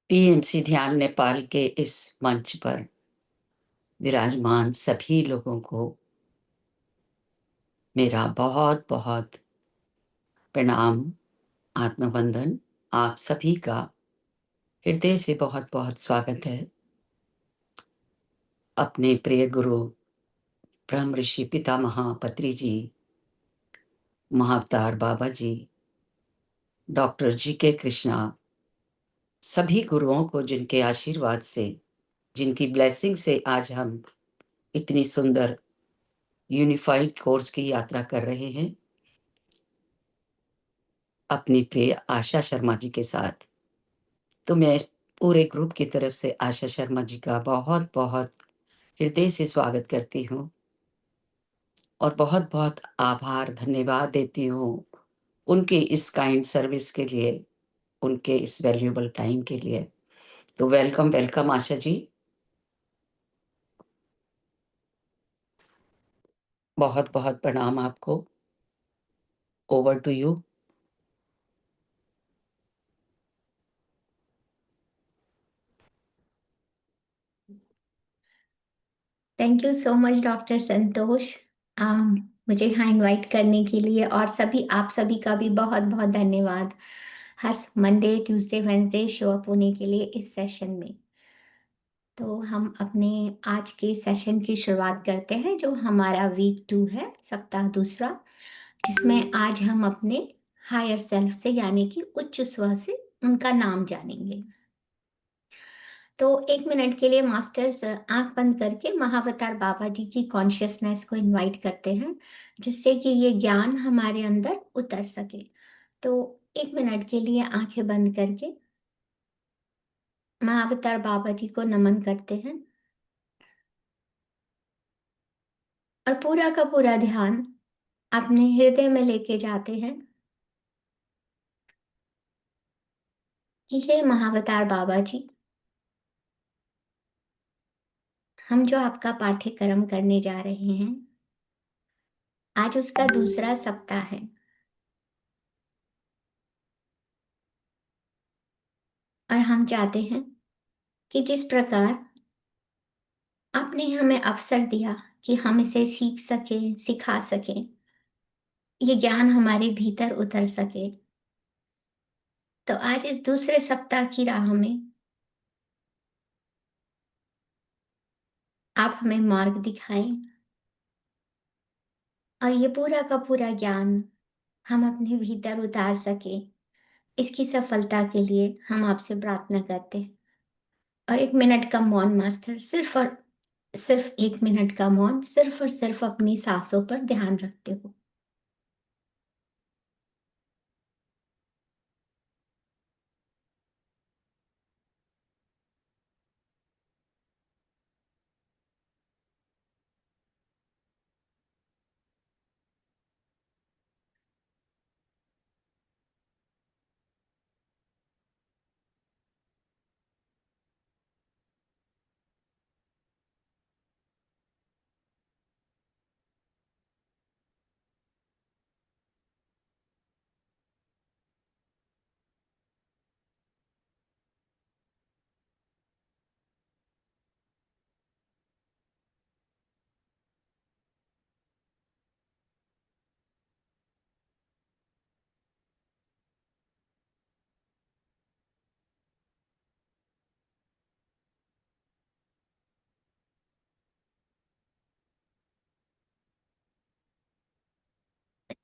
PMC ध्यान नेपाल के इस मंच पर विराजमान सभी लोगों को मेरा बहुत-बहुत प्रणाम, आत्मवंदन। आप सभी का हृदय से बहुत-बहुत स्वागत है। अपने प्रिय गुरु ब्रह्म ऋषि पितामह पत्री जी, महाअवतार बाबा जी, डॉक्टर जीके कृष्णा, सभी गुरुओं को जिनके आशीर्वाद से, जिनकी ब्लेसिंग से आज हम इतनी सुंदर यूनिफाइड कोर्स की यात्रा कर रहे हैं, अपनी प्रिय आशा शर्मा जी के साथ। तो मैं पूरे ग्रुप की तरफ से आशा शर्मा जी का बहुत-बहुत हृदय से स्वागत करती हूँ और बहुत-बहुत आभार, धन्यवाद देती हूँ, उनकी इस काइंड सर्विस के लिए, उनके इस वैल्यूएबल टाइम के लिए। तो वेलकम, वेलकम आशा जी। बहुत-बहुत प्रणाम आपको। Over to you. Thank you so much doctor Santosh. मुझे यहाँ इनवाइट करने के लिए और आप सभी का भी बहुत-बहुत धन्यवाद। हर Monday, Tuesday, Wednesday show up होने के लिए इस सेशन में। तो हम अपने आज के सेशन की शुरुआत करते हैं जो हमारा वीक 2 है, सप्ताह दूसरा, जिसमें आज हम अपने हायर सेल्फ से यानी कि उच्च स्व से उनका नाम जानेंगे। तो 1 मिनट के लिए मास्टर्स आँख बंद करके महाअवतार बाबा जी की कॉन्शियसनेस को इनवाइट करते हैं, जिससे कि ये ज्ञान हमारे अंदर उतर सके। तो 1 मिनट के लिए आँखें बंद करके महाअवतार बाबा जी को नमन करते हैं और पूरा का पूरा ध्यान अपने हृदय में लेके जाते हैं कि हे महाअवतार बाबा जी, हम जो आपका पाठ्यक्रम करने जा रहे हैं, आज उसका दूसरा सप्ताह है। और हम चाहते हैं कि जिस प्रकार आपने हमें अवसर दिया कि हम इसे सीख सकें, सिखा सकें, ये ज्ञान हमारे भीतर उतर सके। तो आज इस दूसरे सप्ताह की राह में आप हमें मार्ग दिखाएं और ये पूरा का पूरा ज्ञान हम अपने भीतर उतार सके। इसकी सफलता के लिए हम आपसे प्रार्थना करते हैं। और 1 मिनट का मौन मास्टर, सिर्फ 1 मिनट का मौन, सिर्फ और सिर्फ अपनी सांसों पर ध्यान रखते हो।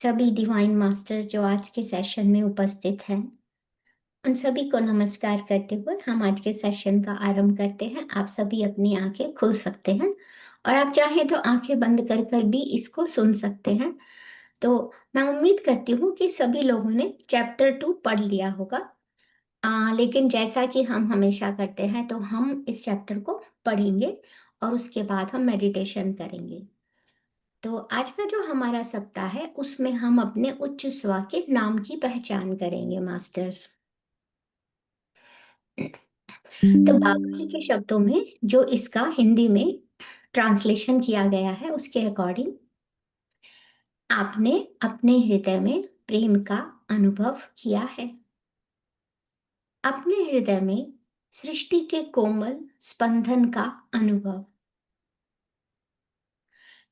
सभी डिवाइन मास्टर्स जो आज के सेशन में उपस्थित हैं, उन सभी को नमस्कार करते हुए हम आज के सेशन का आरंभ करते हैं। आप सभी अपनी आंखें खोल सकते हैं और आप चाहें तो आंखें बंद कर कर भी इसको सुन सकते हैं। तो मैं उम्मीद करती हूँ कि सभी लोगों ने चैप्टर 2 पढ़ लिया होगा। लेकिन जैसा कि हम हमेशा करते हैं, तो हम इस चैप्टर को पढ़ेंगे और उसके बाद हम मेडिटेशन करेंगे। तो आज का जो हमारा सप्ताह है, उसमें हम अपने उच्च स्व के नाम की पहचान करेंगे मास्टर्स। तो बाबा जी के शब्दों में जो इसका हिंदी में ट्रांसलेशन किया गया है, उसके अकॉर्डिंग आपने अपने हृदय में प्रेम का अनुभव किया है। अपने हृदय में सृष्टि के कोमल स्पंदन का अनुभव।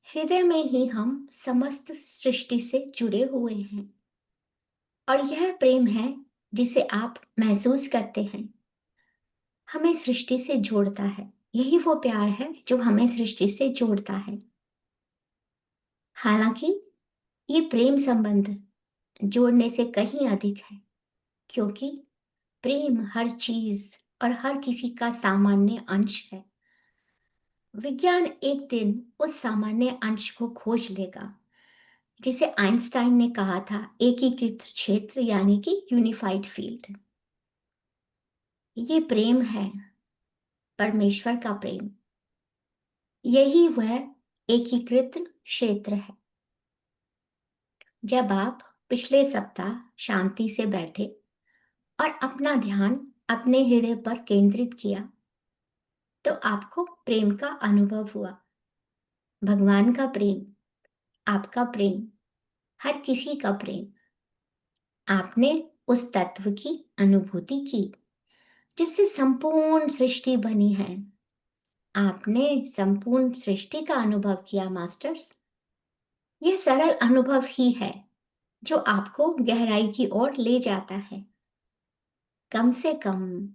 हृदय में ही हम समस्त सृष्टि से जुड़े हुए हैं और यह प्रेम है जिसे आप महसूस करते हैं, हमें सृष्टि से जोड़ता है। यही वो प्यार है जो हमें सृष्टि से जोड़ता है। हालांकि ये प्रेम संबंध जोड़ने से कहीं अधिक है, क्योंकि प्रेम हर चीज और हर किसी का सामान्य अंश है। विज्ञान एक दिन उस सामान्य अंश को खोज लेगा जिसे आइंस्टाइन ने कहा था एकीकृत क्षेत्र, यानी कि यूनिफाइड फील्ड। ये प्रेम है, परमेश्वर का प्रेम। यही वह एकीकृत क्षेत्र है। जब आप पिछले सप्ताह शांति से बैठे और अपना ध्यान अपने हृदय पर केंद्रित किया, तो आपको प्रेम का अनुभव हुआ। भगवान का प्रेम, आपका प्रेम, हर किसी का प्रेम। आपने उस तत्व की अनुभूति की जिससे संपूर्ण सृष्टि बनी है। आपने संपूर्ण सृष्टि का अनुभव किया मास्टर्स। यह सरल अनुभव ही है जो आपको गहराई की ओर ले जाता है। कम से कम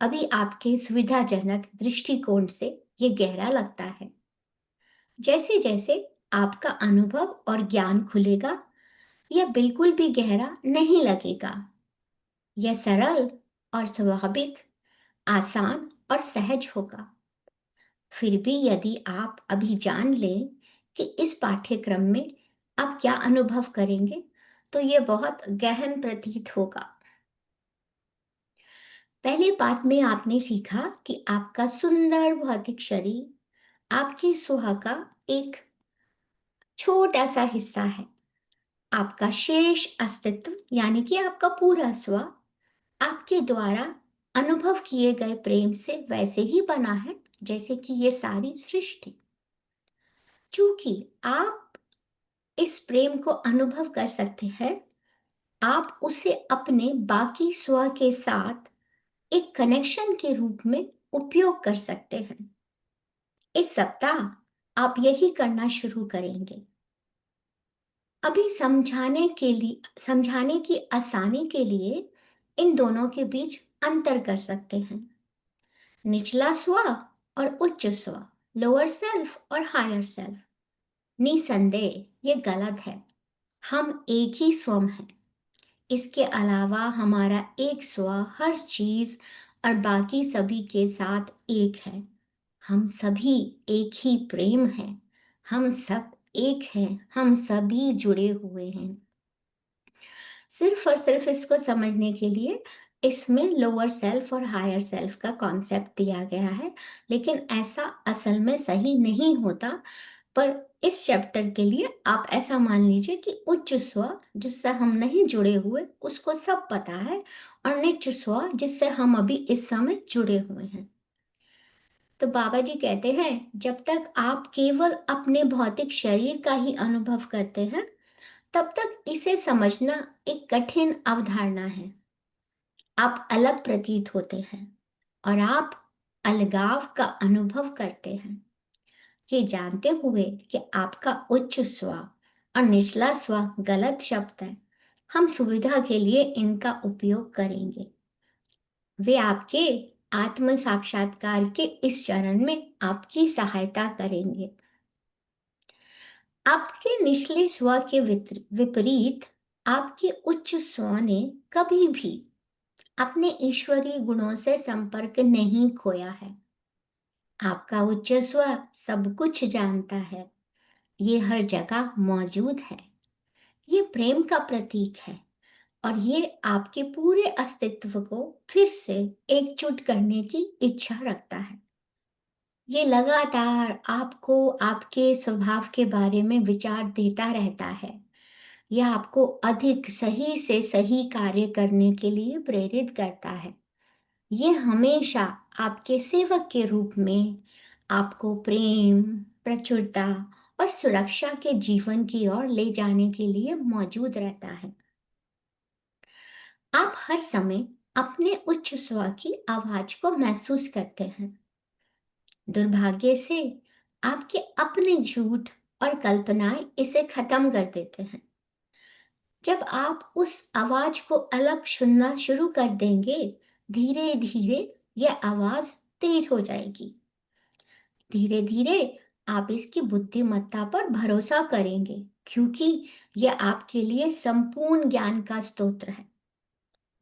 अभी आपके सुविधाजनक दृष्टिकोण से ये गहरा लगता है। जैसे जैसे आपका अनुभव और ज्ञान खुलेगा, यह बिल्कुल भी गहरा नहीं लगेगा। यह सरल और स्वाभाविक, आसान और सहज होगा। फिर भी यदि आप अभी जान लें कि इस पाठ्यक्रम में आप क्या अनुभव करेंगे, तो यह बहुत गहन प्रतीत होगा। पहले पाठ में आपने सीखा कि आपका सुंदर भौतिक शरीर आपकी सुहा का एक छोटा सा हिस्सा है। आपका शेष अस्तित्व, यानी कि आपका पूरा स्व, आपके द्वारा अनुभव किए गए प्रेम से वैसे ही बना है जैसे कि ये सारी सृष्टि। क्योंकि आप इस प्रेम को अनुभव कर सकते हैं, आप उसे अपने बाकी स्व के साथ एक कनेक्शन के रूप में उपयोग कर सकते हैं। इस सप्ताह आप यही करना शुरू करेंगे। अभी समझाने की आसानी के लिए इन दोनों के बीच अंतर कर सकते हैं। निचला स्व और उच्च स्व, लोअर सेल्फ और हायर सेल्फ। निसंदेह ये गलत है। हम एक ही स्वयं हैं। इसके अलावा हमारा एक स्व हर चीज और बाकी सभी के साथ एक है। हम सभी एक ही प्रेम है। हम सब एक हैं। हम सभी जुड़े हुए हैं। सिर्फ और सिर्फ इसको समझने के लिए इसमें लोअर सेल्फ और हायर सेल्फ का कॉन्सेप्ट दिया गया है, लेकिन ऐसा असल में सही नहीं होता। पर इस चैप्टर के लिए आप ऐसा मान लीजिए कि उच्च स्व जिससे हम नहीं जुड़े हुए उसको सब पता है, और निच स्व जिससे हम अभी इस समय जुड़े हुए हैं। तो बाबा जी कहते हैं, जब तक आप केवल अपने भौतिक शरीर का ही अनुभव करते हैं, तब तक इसे समझना एक कठिन अवधारणा है। आप अलग प्रतीत होते हैं और आप अलगाव का अनुभव करते हैं। ये जानते हुए कि आपका उच्च स्व और निचला स्व गलत शब्द है, हम सुविधा के लिए इनका उपयोग करेंगे। वे आपके आत्म साक्षात्कार के इस चरण में आपकी सहायता करेंगे। आपके निचले स्व के विपरीत आपके उच्च स्व ने कभी भी अपने ईश्वरीय गुणों से संपर्क नहीं खोया है। आपका उच्च स्व सब कुछ जानता है। ये हर जगह मौजूद है। ये प्रेम का प्रतीक है और ये आपके पूरे अस्तित्व को फिर से एकजुट करने की इच्छा रखता है। ये लगातार आपको आपके स्वभाव के बारे में विचार देता रहता है। यह आपको अधिक सही से सही कार्य करने के लिए प्रेरित करता है। ये हमेशा आपके सेवक के रूप में आपको प्रेम, प्रचुरता और सुरक्षा के जीवन की ओर ले जाने के लिए मौजूद रहता है। आप हर समय अपने उच्च स्वर की आवाज को महसूस करते हैं। दुर्भाग्य से आपके अपने झूठ और कल्पनाएं इसे खत्म कर देते हैं। जब आप उस आवाज को अलग सुनना शुरू कर देंगे, धीरे धीरे यह आवाज तेज हो जाएगी। धीरे धीरे आप इसकी बुद्धिमत्ता पर भरोसा करेंगे, क्योंकि यह आपके लिए संपूर्ण ज्ञान का स्रोत है।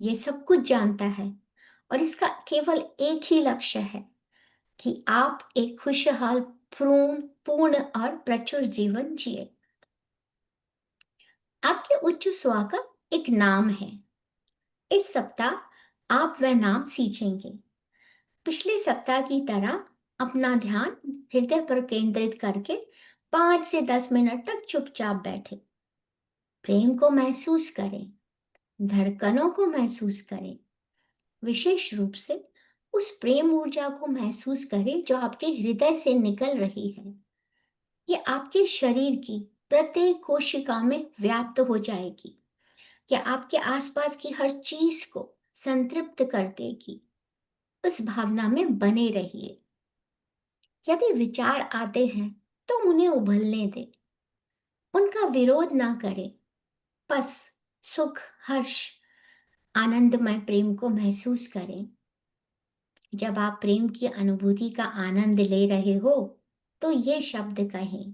यह सब कुछ जानता है और इसका केवल एक ही लक्ष्य है कि आप एक खुशहाल, पूर्ण पूर्ण और प्रचुर जीवन जिए। आपके उच्च स्व का एक नाम है। इस सप्ताह आप वह नाम सीखेंगे। पिछले सप्ताह की तरह अपना ध्यान हृदय पर केंद्रित करके 5 से 10 मिनट तक चुपचाप बैठे। प्रेम को महसूस करें, धड़कनों को महसूस करें, विशेष रूप से उस प्रेम ऊर्जा को महसूस करें जो आपके हृदय से निकल रही है। ये आपके शरीर की प्रत्येक कोशिका में व्याप्त हो जाएगी। यह आपके आसपास की हर चीज को संतृप्त कर देगी। उस भावना में बने रहिए। यदि विचार आते हैं तो उन्हें उभलने दें। उनका विरोध ना करें। बस सुख, हर्ष, आनंदमय प्रेम को महसूस करें। जब आप प्रेम की अनुभूति का आनंद ले रहे हो, तो ये शब्द कहें,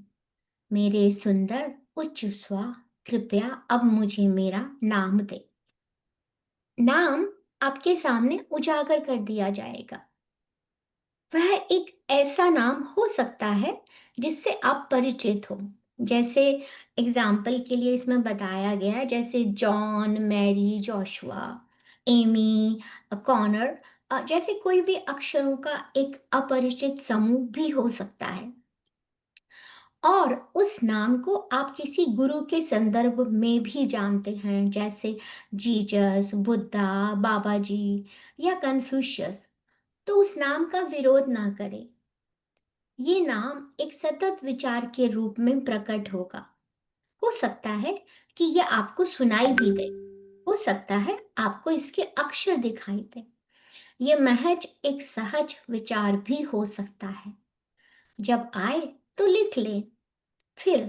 मेरे सुंदर उच्च स्व, कृपया अब मुझे मेरा नाम दे। नाम आपके सामने उजागर कर दिया जाएगा। वह एक ऐसा नाम हो सकता है जिससे आप परिचित हो। जैसे एग्जाम्पल के लिए इसमें बताया गया है, जैसे John, Mary, Joshua, Amy, Connor, जैसे कोई भी अक्षरों का एक अपरिचित समूह भी हो सकता है। और उस नाम को आप किसी गुरु के संदर्भ में भी जानते हैं, जैसे जीसस, बुद्धा, बाबा जी या कन्फ्यूशियस। तो उस नाम का विरोध ना करें। ये नाम एक सतत विचार के रूप में प्रकट होगा। हो सकता है कि यह आपको सुनाई भी दे। हो सकता है आपको इसके अक्षर दिखाई दे। ये महज एक सहज विचार भी हो सकता है। जब आए तो लिख लें। फिर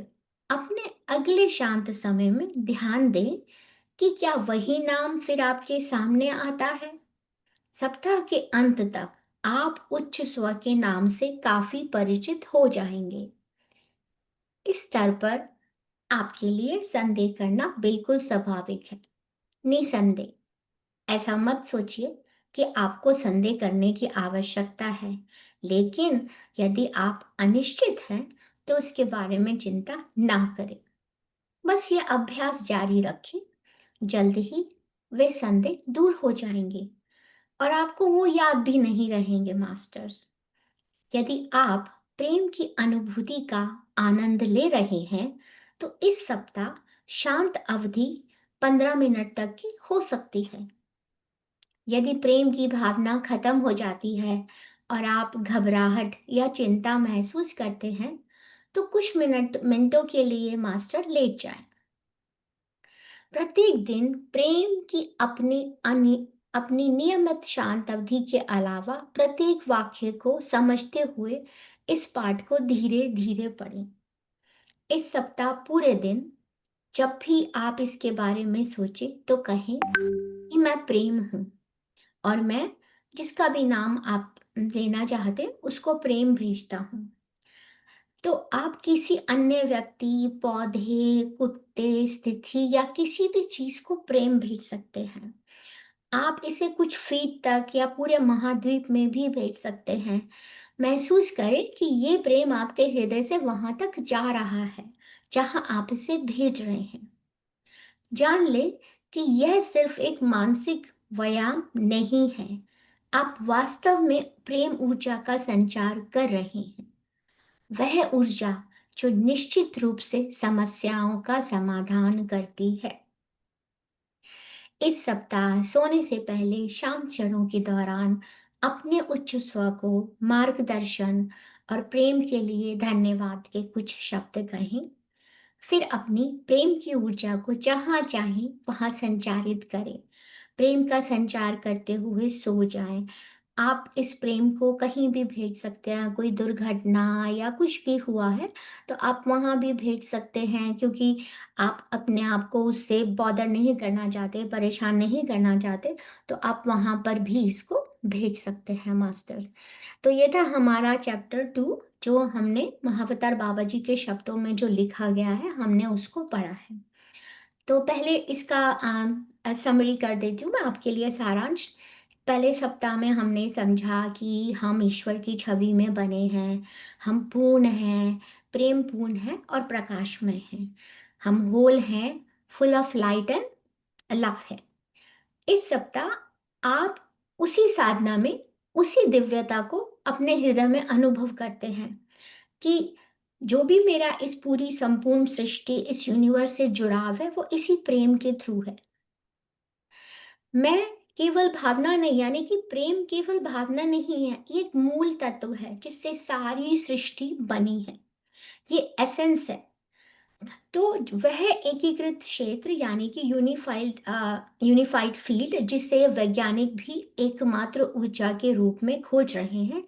अपने अगले शांत समय में ध्यान दें कि क्या वही नाम फिर आपके सामने आता है। सप्ताह के अंत तक आप उच्च स्वर के नाम से काफी परिचित हो जाएंगे। इस स्तर पर आपके लिए संदेह करना बिल्कुल स्वाभाविक है। निसंदेह ऐसा मत सोचिए कि आपको संदेह करने की आवश्यकता है, लेकिन यदि आप अनिश्चित हैं तो इसके बारे में चिंता ना करें। बस ये अभ्यास जारी रखें। जल्द ही वे संदेह दूर हो जाएंगे और आपको वो याद भी नहीं रहेंगे, मास्टर्स। यदि आप प्रेम की अनुभूति का आनंद ले रहे हैं, तो इस सप्ताह शांत अवधि 15 मिनट तक की हो सकती है। यदि प्रेम की भावना खत्म हो जाती है और आप घबराहट या चिंता महसूस करते हैं, तो कुछ मिनटों के लिए मास्टर लेट जाएं। प्रत्येक दिन प्रेम की अपनी नियमित शांत अवधि के अलावा प्रत्येक वाक्य को समझते हुए इस पाठ को धीरे धीरे पढ़ें। इस सप्ताह पूरे दिन जब भी आप इसके बारे में सोचें तो कहें कि मैं प्रेम हूं और मैं जिसका भी नाम आप देना चाहते हैं उसको प्रेम भेजता हूं। तो आप किसी अन्य व्यक्ति, पौधे, कुत्ते, स्थिति या किसी भी चीज को प्रेम भेज सकते हैं। आप इसे कुछ फीट तक या पूरे महाद्वीप में भी भेज सकते हैं। महसूस करें कि ये प्रेम आपके हृदय से वहां तक जा रहा है जहां आप इसे भेज रहे हैं। जान ले कि यह सिर्फ एक मानसिक व्यायाम नहीं है। आप वास्तव में प्रेम ऊर्जा का संचार कर रहे हैं। वह ऊर्जा जो निश्चित रूप से समस्याओं का समाधान करती है। इस सप्ताह सोने से पहले शांत क्षणों के दौरान अपने उच्च स्व को मार्गदर्शन और प्रेम के लिए धन्यवाद के कुछ शब्द कहें। फिर अपनी प्रेम की ऊर्जा को जहां चाहे वहां संचारित करें। प्रेम का संचार करते हुए सो जाएं। आप इस प्रेम को कहीं भी भेज सकते हैं, कोई दुर्घटना या कुछ भी हुआ है तो आप वहाँ भी भेज सकते हैं, क्योंकि आप अपने आप को उससे बॉदर नहीं करना चाहते, परेशान नहीं करना चाहते, तो आप वहाँ पर भी इसको भेज सकते हैं मास्टर्स। तो ये था हमारा चैप्टर 2, जो हमने महावतार बाबा जी के शब्दों में जो लिखा गया है हमने उसको पढ़ा है। तो पहले इसका समरी कर देती हूँ मैं आपके लिए, सारांश। पहले सप्ताह में हमने समझा कि हम ईश्वर की छवि में बने हैं, हम पूर्ण हैं, प्रेम पूर्ण हैं और प्रकाशमय हैं, हम होल हैं, full of light and love है। इस सप्ताह आप उसी साधना में उसी दिव्यता को अपने हृदय में अनुभव करते हैं कि जो भी मेरा इस पूरी संपूर्ण सृष्टि, इस यूनिवर्स से जुड़ाव है, वो इसी प्रेम के थ्रू है। मैं केवल भावना नहीं, यानी कि प्रेम केवल भावना नहीं है, ये एक मूल तत्व है जिससे सारी सृष्टि बनी है, ये एसेंस है। तो वह एकीकृत क्षेत्र यानी कि यूनिफाइड फील्ड, जिसे वैज्ञानिक भी एकमात्र ऊर्जा के रूप में खोज रहे हैं,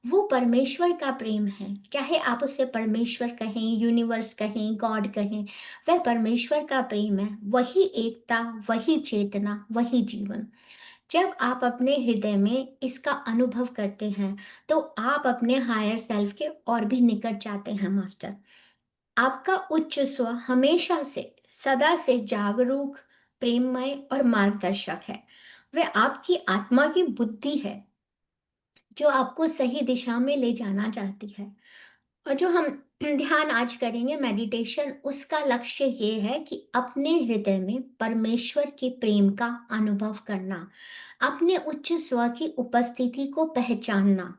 वो परमेश्वर का प्रेम है। चाहे आप उसे परमेश्वर कहें, यूनिवर्स कहें, गॉड कहें, वह परमेश्वर का प्रेम है। वही एकता, वही चेतना, वही जीवन। जब आप अपने हृदय में इसका अनुभव करते हैं तो आप अपने हायर सेल्फ के और भी निकट जाते हैं मास्टर। आपका उच्च स्व हमेशा से, सदा से जागरूक, प्रेममय और मार्गदर्शक है। वह आपकी आत्मा की बुद्धि है जो आपको सही दिशा में ले जाना चाहती है। और जो हम ध्यान आज करेंगे, मेडिटेशन, उसका लक्ष्य ये है कि अपने हृदय में परमेश्वर के प्रेम का अनुभव करना, अपने उच्च स्व की उपस्थिति को पहचानना,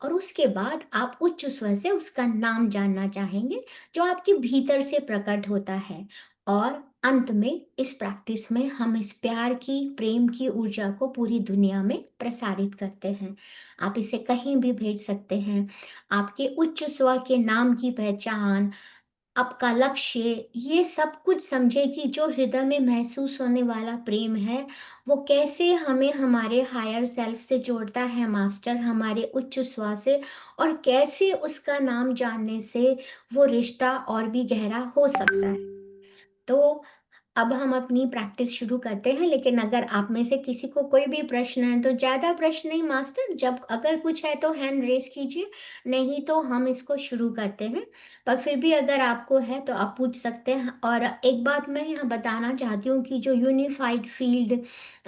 और उसके बाद आप उच्च स्व से उसका नाम जानना चाहेंगे जो आपके भीतर से प्रकट होता है। और अंत में इस प्रैक्टिस में हम इस प्यार की, प्रेम की ऊर्जा को पूरी दुनिया में प्रसारित करते हैं। आप इसे कहीं भी भेज सकते हैं। आपके उच्च स्व के नाम की पहचान, आपका लक्ष्य, ये सब कुछ समझे कि जो हृदय में महसूस होने वाला प्रेम है, वो कैसे हमें हमारे हायर सेल्फ से जोड़ता है मास्टर, हमारे उच्च स्व से, और कैसे उसका नाम जानने से वो रिश्ता और भी गहरा हो सकता है। तो अब हम अपनी प्रैक्टिस शुरू करते हैं, लेकिन अगर आप में से किसी को कोई भी प्रश्न है, तो ज़्यादा प्रश्न नहीं मास्टर, जब अगर कुछ है तो हैंड रेस कीजिए, नहीं तो हम इसको शुरू करते हैं। पर फिर भी अगर आपको है तो आप पूछ सकते हैं। और एक बात मैं यहाँ बताना चाहती हूँ कि जो यूनिफाइड फील्ड,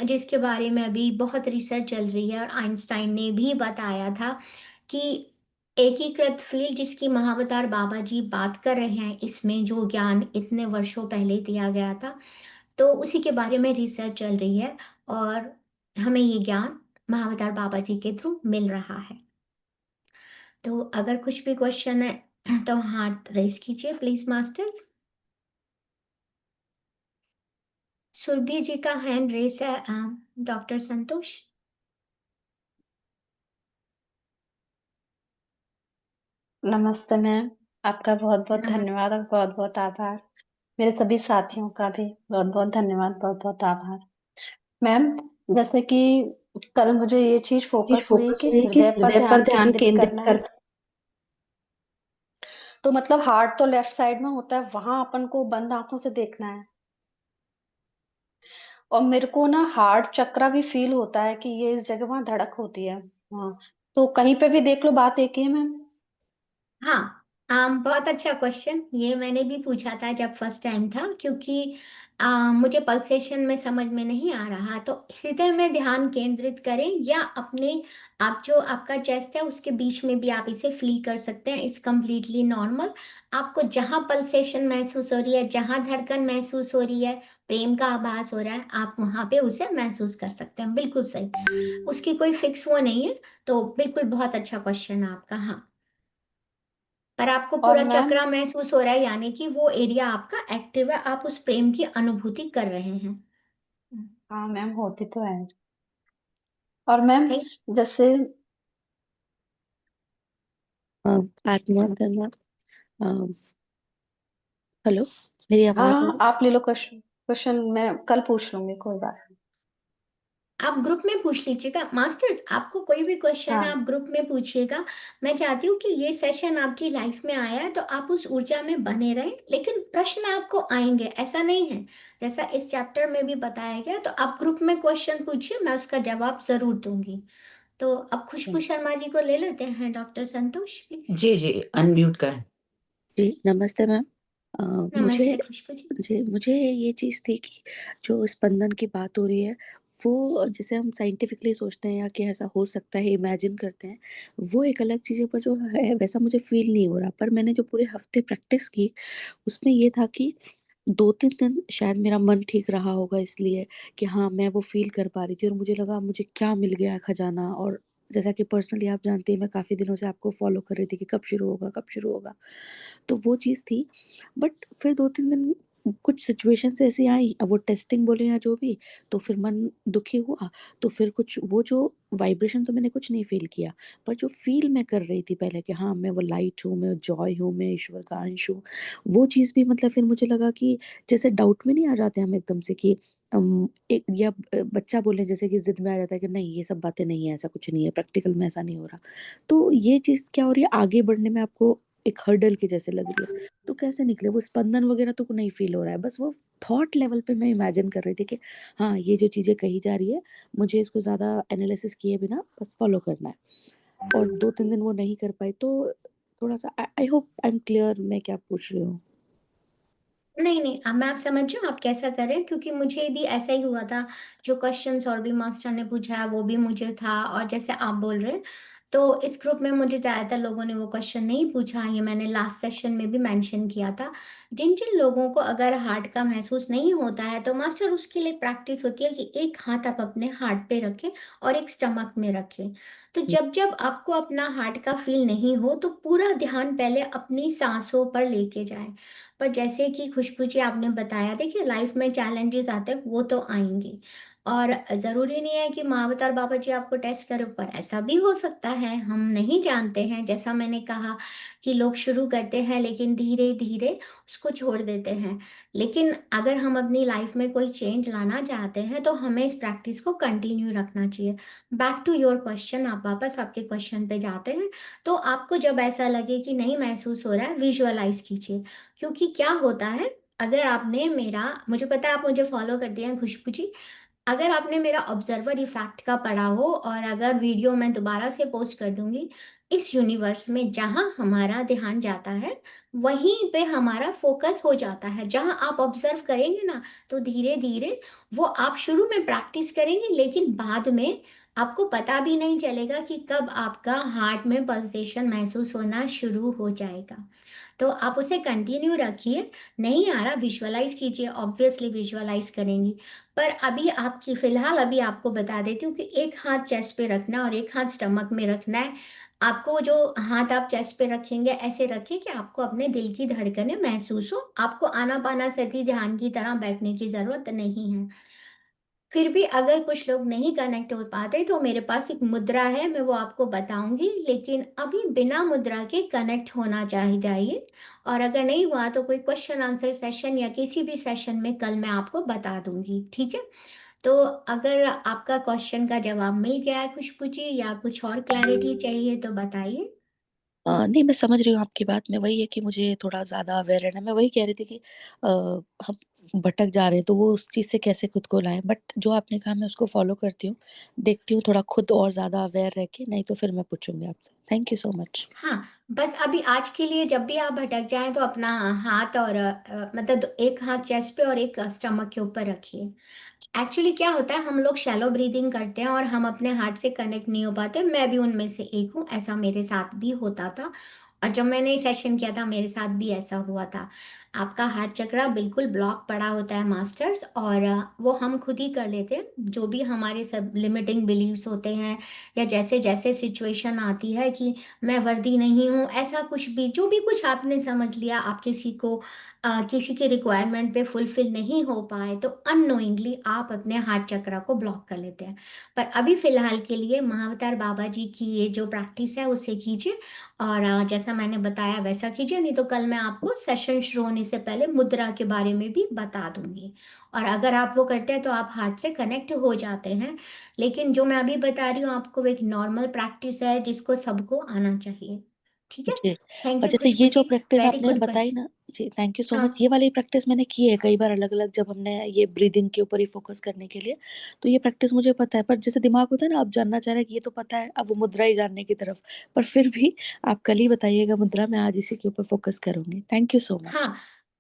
जिसके बारे में अभी बहुत रिसर्च चल रही है और आइंस्टाइन ने भी बताया था कि एकीकृत फील्ड, जिसकी महावतार बाबा जी बात कर रहे हैं, इसमें जो ज्ञान इतने वर्षों पहले दिया गया था, तो उसी के बारे में रिसर्च चल रही है और हमें ये ज्ञान महावतार बाबा जी के थ्रू मिल रहा है। तो अगर कुछ भी क्वेश्चन है तो हाथ रेस कीजिए प्लीज मास्टर्स। सुरभि जी का हैंड रेस है, डॉक्टर संतोष। नमस्ते मैम। आपका बहुत बहुत नमस्ते। धन्यवाद और बहुत बहुत आभार। मेरे सभी साथियों का भी बहुत बहुत धन्यवाद, बहुत बहुत आभार। मैम, जैसे कि कल मुझे ये चीज फोकस हुई कि हृदय पर ध्यान केंद्रित करना है। तो मतलब हार्ट तो लेफ्ट साइड में होता है, वहां अपन को बंद आंखों से देखना है। और मेरे को ना हार्ट चक्रा भी फील होता है कि ये इस जगह वहां धड़क होती है। हाँ, तो कहीं पे भी देख लो, बात एक ही है मैम। हाँ, बहुत अच्छा क्वेश्चन, ये मैंने भी पूछा था जब फर्स्ट टाइम था, क्योंकि मुझे पल्सेशन में समझ में नहीं आ रहा। तो हृदय में ध्यान केंद्रित करें या अपने, आप जो आपका चेस्ट है उसके बीच में भी आप इसे फील कर सकते हैं। It's completely normal. आपको जहाँ पल्सेशन महसूस हो रही है, जहाँ धड़कन महसूस हो रही है, प्रेम का आभास हो रहा है, आप वहां पे उसे महसूस कर सकते हैं। बिल्कुल सही, उसकी कोई फिक्स वो नहीं है। तो बिल्कुल बहुत अच्छा क्वेश्चन है आपका। हाँ, पर आपको और पूरा मैम, चक्रा महसूस हो रहा है, यानी कि वो एरिया आपका एक्टिव है, आप उस प्रेम की अनुभूति कर रहे हैं। हाँ मैम, होती तो है। और मैम, थैंक जैसे आत्मा करना। हेलो, मेरी हाँ आवाज आ हाँ, रही? आप ले लो क्वेश्चन। क्वेश्चन मैं कल पूछ लूंगी, कोई बात नहीं। आप ग्रुप में पूछ लीजिएगा। मास्टर्स, आपको कोई भी क्वेश्चन हाँ। आप ग्रुप में पूछिएगा। मैं चाहती हूँ कि ये सेशन आपकी लाइफ में आया है तो आप उस ऊर्जा में बने रहें, लेकिन प्रश्न आपको आएँगे, ऐसा नहीं है। जैसा इस चैप्टर में भी बताया गया, तो आप ग्रुप में क्वेश्चन पूछिए, मैं उसका जवाब ज़रूर दूँगी। तो अब खुशबू शर्मा जी को ले लेते हैं, डॉक्टर संतोष प्लीज़। जी, जी, अनम्यूट करें। जी, नमस्ते मैम। मुझे नमस्ते खुशबू जी। मुझे ये चीज़ थी कि जो स्पंदन की बात हो रही है, वो जैसे हम साइंटिफिकली सोचते हैं या कि ऐसा हो सकता है, इमेजिन करते हैं, वो एक अलग चीज़ है, पर जो है वैसा मुझे फ़ील नहीं हो रहा। पर मैंने जो पूरे हफ़्ते प्रैक्टिस की, उसमें ये था कि 2-3 दिन शायद मेरा मन ठीक रहा होगा इसलिए कि हाँ, मैं वो फ़ील कर पा रही थी और मुझे लगा मुझे क्या मिल गया है खजाना। और जैसा कि पर्सनली आप जानती हैं, मैं काफ़ी दिनों से आपको फ़ॉलो कर रही थी कि कब शुरू होगा, कब शुरू होगा। तो वो चीज़ थी। बट फिर 2-3 दिन कुछ सिचुएशंस ऐसी आई, अब वो टेस्टिंग बोले या जो भी, तो फिर मन दुखी हुआ। तो फिर कुछ वो जो वाइब्रेशन तो मैंने कुछ नहीं फ़ील किया, पर जो फ़ील मैं कर रही थी पहले कि हाँ, मैं वो लाइट हूँ, मैं जॉय हूँ, मैं ईश्वर का अंश हूँ, वो चीज़ भी मतलब फिर मुझे लगा कि जैसे डाउट में नहीं आ जाते हम एकदम से कि एक या बच्चा बोले जैसे कि ज़िद में आ जाता है कि नहीं, ये सब बातें नहीं है, ऐसा कुछ नहीं है, प्रैक्टिकल में ऐसा नहीं हो रहा। तो ये चीज़ क्या हो रही है, आगे बढ़ने में आपको एक हर्डल की जैसे लग रही है। तो कैसे निकले? वो स्पंदन वगैरह तो नहीं फ़ील हो रहा है, बस वो थॉट लेवल पे मैं इमेजिन कर रही थी कि हाँ, ये जो चीज़ें कही जा रही है, मुझे इसको ज़्यादा एनालिसिस किए बिना बस फ़ॉलो करना है। और 2-3 दिन वो नहीं कर पाई, तो थोड़ा-सा I I hope I am clear मैं क्या पूछ रही हूँ। नहीं, नहीं, अब मैं आप समझ रही हूँ आप कैसा कर रहे हैं, क्योंकि मुझे भी ऐसा ही हुआ था। जो क्वेश्चन्स और भी मास्टर ने पूछा है वो भी मुझे था, और जैसे आप बोल रहे हैं, तो इस ग्रुप में मुझे ज़्यादातर लोगों ने वो क्वेश्चन नहीं पूछा, ये मैंने लास्ट सेशन में भी मेंशन किया था। जिन-जिन लोगों को अगर हार्ट का महसूस नहीं होता है, तो मास्टर उसके लिए प्रैक्टिस होती है कि एक हाथ आप अपने हार्ट पे रखें और एक स्टमक में रखें। तो हुँ, जब-जब आपको अपना हार्ट का फ़ील नहीं हो, तो पूरा ध्यान पहले अपनी साँसों पर लेके जाएँ। पर जैसे कि खुशबू जी आपने बताया, देखिए लाइफ में चैलेंजेस आते हैं, वो तो आएँगे, और ज़रूरी नहीं है कि माँ-बता और बाबा जी आपको टेस्ट करें, पर ऐसा भी हो सकता है, हम नहीं जानते हैं। जैसा मैंने कहा कि लोग शुरू करते हैं लेकिन धीरे-धीरे उसको छोड़ देते हैं। लेकिन अगर हम अपनी लाइफ में कोई चेंज लाना चाहते हैं, तो हमें इस प्रैक्टिस को कंटिन्यू रखना चाहिए। बैक टू योर क्वेश्चन, आप वापस आपके क्वेश्चन पे जाते हैं, तो आपको जब ऐसा लगे कि नहीं महसूस हो रहा है, विजुअलाइज़ कीजिए। क्योंकि क्या होता है, अगर आपने मेरा, मुझे पता है आप मुझे फ़ॉलो करती हैं खुशबू जी, अगर आपने मेरा ऑब्जर्वर इफ़ेक्ट का पढ़ा हो, और अगर वीडियो मैं दोबारा से पोस्ट कर दूँगी, इस यूनिवर्स में जहाँ हमारा ध्यान जाता है, वहीं पे हमारा फ़ोकस हो जाता है। जहाँ आप ऑब्ज़र्व करेंगे ना, तो धीरे-धीरे वो आप शुरू में प्रैक्टिस करेंगे, लेकिन बाद में आपको पता भी नहीं चलेगा कि कब आपका हार्ट में पल्सेशन महसूस होना शुरू हो जाएगा। तो आप उसे कंटिन्यू रखिए, नहीं आ रहा विजुअलाइज़ कीजिए, ऑब्वियसली विजुअलाइज़ करेंगी। पर अभी आपकी फ़िलहाल अभी आपको बता देती हूँ कि एक हाथ चेस्ट पे रखना है और एक हाथ स्टमक में रखना है। आपको जो हाथ आप चेस्ट पे रखेंगे, ऐसे रखिए कि आपको अपने दिल की धड़कनें महसूस हो। आपको आनापानासति ध्यान की तरह बैठने की ज़रूरत नहीं है। फिर भी अगर कुछ लोग नहीं कनेक्ट हो पाते, तो मेरे पास एक मुद्रा है, मैं वो आपको बताऊँगी, लेकिन अभी बिना मुद्रा के कनेक्ट होना जाइए, और अगर नहीं हुआ तो कोई क्वेश्चन आंसर सेशन या किसी भी सेशन में कल मैं आपको बता दूँगी, ठीक है? तो अगर आपका क्वेश्चन का जवाब मिल गया है खुशबू जी, या कुछ और क्लैरिटी चाहिए तो बताइए? नहीं, मैं समझ रही हूँ आपकी बात में, वही है कि मुझे थोड़ा ज़्यादा अवेयर रहना है। मैं वही कह रही थी कि हम भटक जा रहे हैं, तो वो उस चीज़ से कैसे खुद को लाएँ। बट जो आपने कहा मैं उसको फ़ॉलो करती हूँ, देखती हूँ थोड़ा खुद और ज़्यादा अवेयर रह के, नहीं तो फिर मैं पूछूँगी आपसे। Thank you so much. हाँ, बस अभी आज के लिए जब भी आप भटक जाएँ, तो अपना हाथ और मतलब एक हाथ चेस्ट पे और एक स्टमक के ऊपर रखिए। एक्चुअली क्या होता है, हम लोग शैलो ब्रीदिंग करते हैं और हम अपने हार्ट से कनेक्ट नहीं हो पाते। मैं भी उनमें से एक हूँ, ऐसा मेरे साथ भी होता था, और जब मैंने ये सेशन किया था मेरे साथ भी ऐसा हुआ था। आपका हार्ट चक्रा बिल्कुल ब्लॉक पड़ा होता है मास्टर्स, और वो हम खुद ही कर लेते हैं। जो भी हमारे सब लिमिटिंग बिलीव्स होते हैं, या जैसे-जैसे सिचुएशन आती है कि मैं वर्दी नहीं हूँ, ऐसा कुछ भी, जो भी कुछ आपने समझ लिया, आप किसी को किसी की रिक्वायरमेंट पे फुलफिल नहीं हो पाए तो अननोइंगली आप अपने हार्ट चक्रा को ब्लॉक कर लेते हैं। पर अभी फ़िलहाल के लिए महाअवतार बाबा जी की ये जो प्रैक्टिस है उसे कीजिए और जैसा मैंने बताया वैसा कीजिए, नहीं तो कल मैं आपको सेशन शुरू होने से पहले मुद्रा के बारे में भी बता दूँगी। और अगर आप वो करते हैं तो आप हार्ट से कनेक्ट हो जाते हैं। लेकिन जो मैं अभी बता रही हूँ आपको वो एक नॉर्मल प्रैक्टिस है जिसको सबको आना चाहिए। ठीक है? जी। थैंक और यू जैसे खुशबू ये जो जी, प्रैक्टिस वेरी आपने गुड बताई क्वेश्चन। ना, जी, थैंक यू सो हाँ। मच। ये वाली प्रैक्टिस मैंने की है कई बार अलग-अलग, जब हमने ये ब्रीथिंग के ऊपर ही फ़ोकस करने के लिए, तो ये प्रैक्टिस मुझे पता है। पर जैसे दिमाग होता है ना, अब जानना चाह रहा है कि ये तो पता है, अब वो मुद्रा ही जानने की तरफ। पर फिर भी आप कल ही बताइएगा मुद्रा, मैं आज इसी के ऊपर फ़ोकस करूँगी। Thank you so much. हाँ,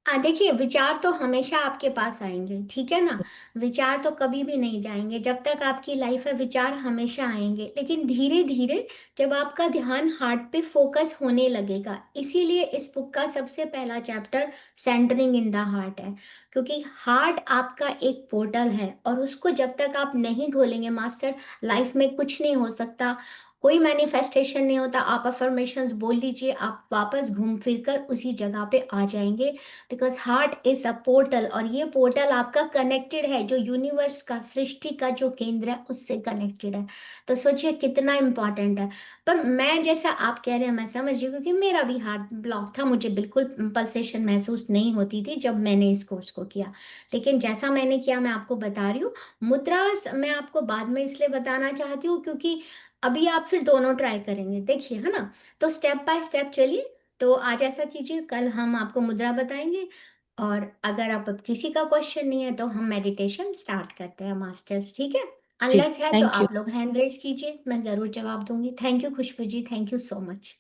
देखिए विचार तो हमेशा आपके पास आएँगे, ठीक है ना? विचार तो कभी भी नहीं जाएँगे, जब तक आपकी लाइफ़ है विचार हमेशा आएँगे। लेकिन धीरे-धीरे जब आपका ध्यान हार्ट पे फ़ोकस होने लगेगा, इसीलिए इस बुक का सबसे पहला chapter centering in the heart है। क्योंकि हार्ट आपका एक पोर्टल है और उसको जब तक आप नहीं खोलेंगे मास्टर, लाइफ़ में कुछ नहीं हो सकता। कोई मैनिफेस्टेशन नहीं होता, आप अफ़र्मेशंस बोल लीजिए, आप वापस घूम फिर कर उसी जगह पे आ जाएँगे। Because heart is a portal और ये पोर्टल आपका कनेक्टेड है, जो यूनिवर्स का, सृष्टि का जो केंद्र है, उससे कनेक्टेड है। तो सोचिए कितना इम्पोर्टेंट है। पर मैं जैसा आप कह रहे हैं मैं समझ रही हूँ क्योंकि मेरा भी हार्ट ब्लॉक था, मुझे बिल्कुल पल्सेशन महसूस नहीं होती थी जब मैंने इस कोर्स को किया। लेकिन जैसा मैंने किया मैं आपको बता रही हूँ। मुद्रास मैं आपको बाद में इसलिए बताना चाहती हूँ क्योंकि अभी आप फिर दोनों ट्राई करेंगे, देखिए, है ना? तो स्टेप बाय स्टेप चलिए। तो आज ऐसा कीजिए, कल हम आपको मुद्रा बताएँगे और अगर आप अब किसी का क्वेश्चन नहीं है तो हम मेडिटेशन स्टार्ट करते हैं मास्टर्स, ठीक है? जी, अनलेस है तो थैंक यू। आप लोग हैंड रेज़ कीजिए, मैं ज़रूर जवाब दूँगी। Thank you Khushbu ji, thank you so much.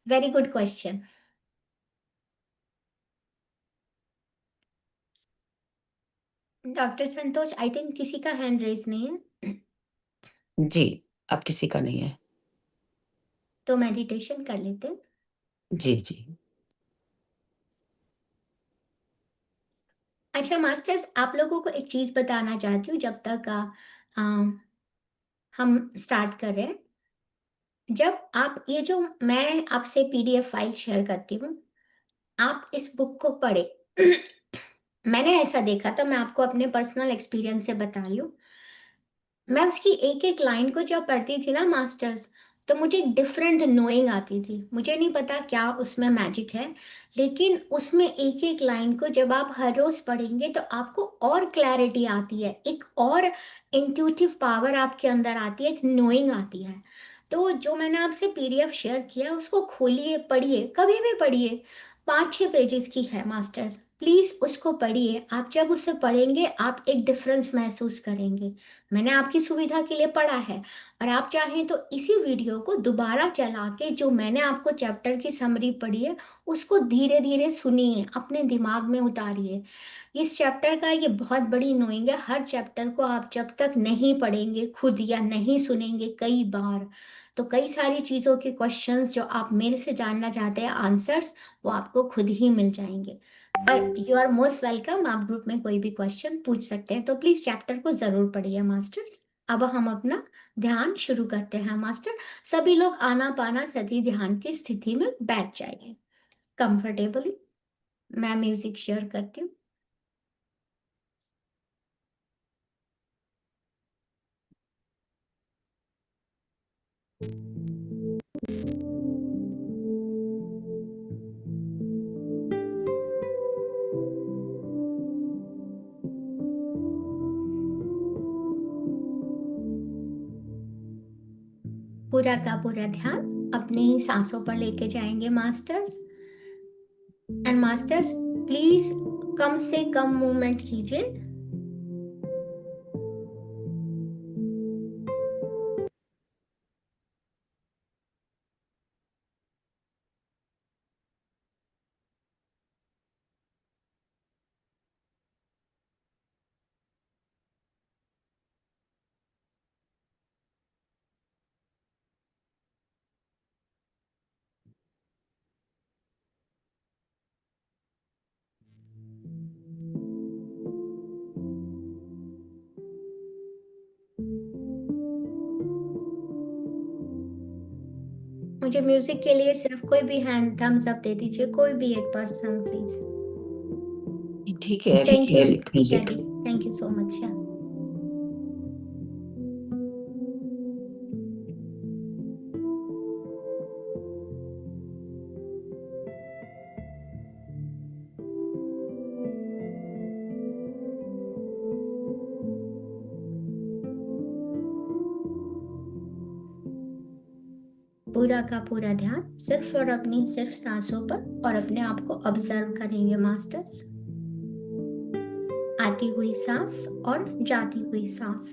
Very good question. Doctor Santosh, I think किसी का हैंड रेज़ नहीं है, जी, अब किसी का नहीं है। तो मेडिटेशन कर लेते हैं। जी, जी। अच्छा मास्टर्स, आप लोगों को एक चीज़ बताना चाहती हूँ जब तक अ, हम स्टार्ट कर रहे हैं। जब आप ये जो मैं आपसे पीडीएफ फाइल शेयर करती हूँ, आप इस बुक को पढ़ें। मैंने ऐसा देखा था, मैं आपको अपने पर्सनल एक्सपीरियंस से बता रही हूँ। मैं उसकी एक-एक लाइन को जब पढ़ती थी ना मास्टर्स, तो मुझे एक डिफरेंट नोइंग आती थी। मुझे नहीं पता क्या उसमें मैजिक है, लेकिन उसमें एक-एक लाइन को जब आप हर रोज़ पढ़ेंगे तो आपको और क्लैरिटी आती है, एक और इंट्यूटिव पावर आपके अंदर आती है, एक नोइंग आती है। तो जो मैंने आपसे पीडीएफ शेयर किया है उसको खोलिए, पढ़िए, कभी भी पढ़िए। 5-6 पेजेज़ की है मास्टर्स, प्लीज़ उसको पढ़िए। आप जब उसे पढ़ेंगे आप एक डिफरेंस महसूस करेंगे। मैंने आपकी सुविधा के लिए पढ़ा है और आप चाहें तो इसी वीडियो को दोबारा चला के जो मैंने आपको चैप्टर की समरी पढ़ी है उसको धीरे धीरे सुनिए, अपने दिमाग में उतारिए। इस चैप्टर का ये बहुत बड़ी नोइंग है, हर चैप्टर को आप जब तक नहीं पढ़ेंगे खुद या नहीं सुनेंगे कई बार, तो कई सारी चीज़ों के क्वेश्चंस जो आप मेरे से जानना चाहते हैं आंसर्स, वो आपको खुद ही मिल जाएंगे। पर यू आर मोस्ट वेलकम, आप ग्रुप में कोई भी क्वेश्चन पूछ सकते हैं, तो प्लीज चैप्टर को जरूर पढ़िए मास्टर्स। अब हम अपना ध्यान शुरू करते हैं मास्टर। सभी लोग आनापाना सती ध्यान की स्थिति में बैठ जाइए कंफर्टेबली। मैं म्यूजिक शेयर करती हूँ। पूरा का पूरा ध्यान अपनी ही सांसों पर लेके जाएंगे masters. And masters, please come से कम मूवमेंट कीजिए। मुझे म्यूजिक के लिए सिर्फ कोई भी हैंड थम्स अप दे दीजिए, कोई भी एक पर्सन प्लीज। ठीक है, thank you music music. Daddy, thank you so much. पूरा का पूरा ध्यान सिर्फ और अपनी सिर्फ सांसों पर और अपने आप को ऑब्जर्व करेंगे मास्टर्स। आती हुई सांस और जाती हुई सांस।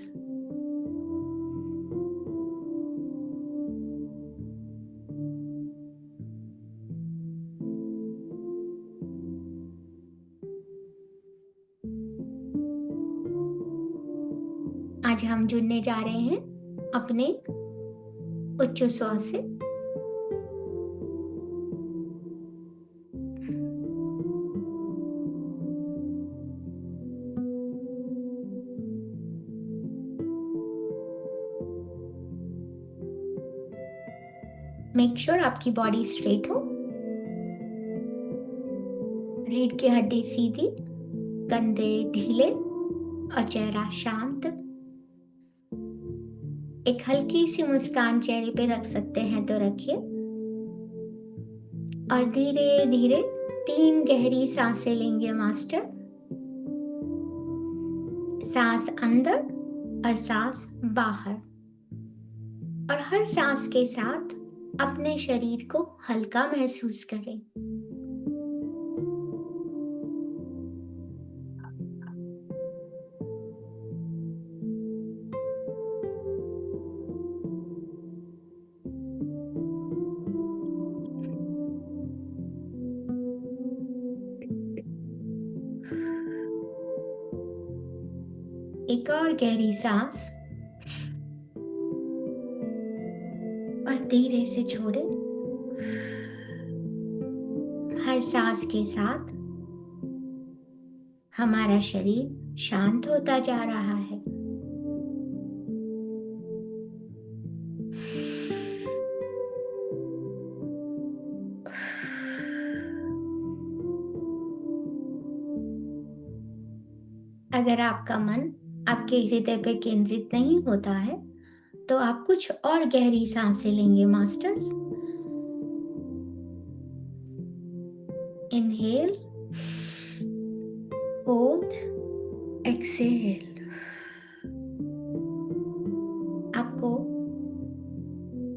आज हम जुड़ने जा रहे हैं अपने उच्च स्वर से। मेक श्योर आपकी बॉडी स्ट्रेट हो, रीढ़ की हड्डी सीधी, कंधे ढीले और चेहरा शांत। एक हल्की सी मुस्कान चेहरे पे रख सकते हैं तो रखिए और धीरे धीरे 3 गहरी सांसें लेंगे मास्टर। सांस अंदर और सांस बाहर, और हर सांस के साथ अपने शरीर को हल्का महसूस करें। एक और गहरी सांस और धीरे से छोड़ें। हर सांस के साथ हमारा शरीर शांत होता जा रहा है। अगर आपका मन आपके हृदय पे केंद्रित नहीं होता है तो आप कुछ और गहरी सांसें लेंगे मास्टर्स। Inhale, hold, exhale. आपको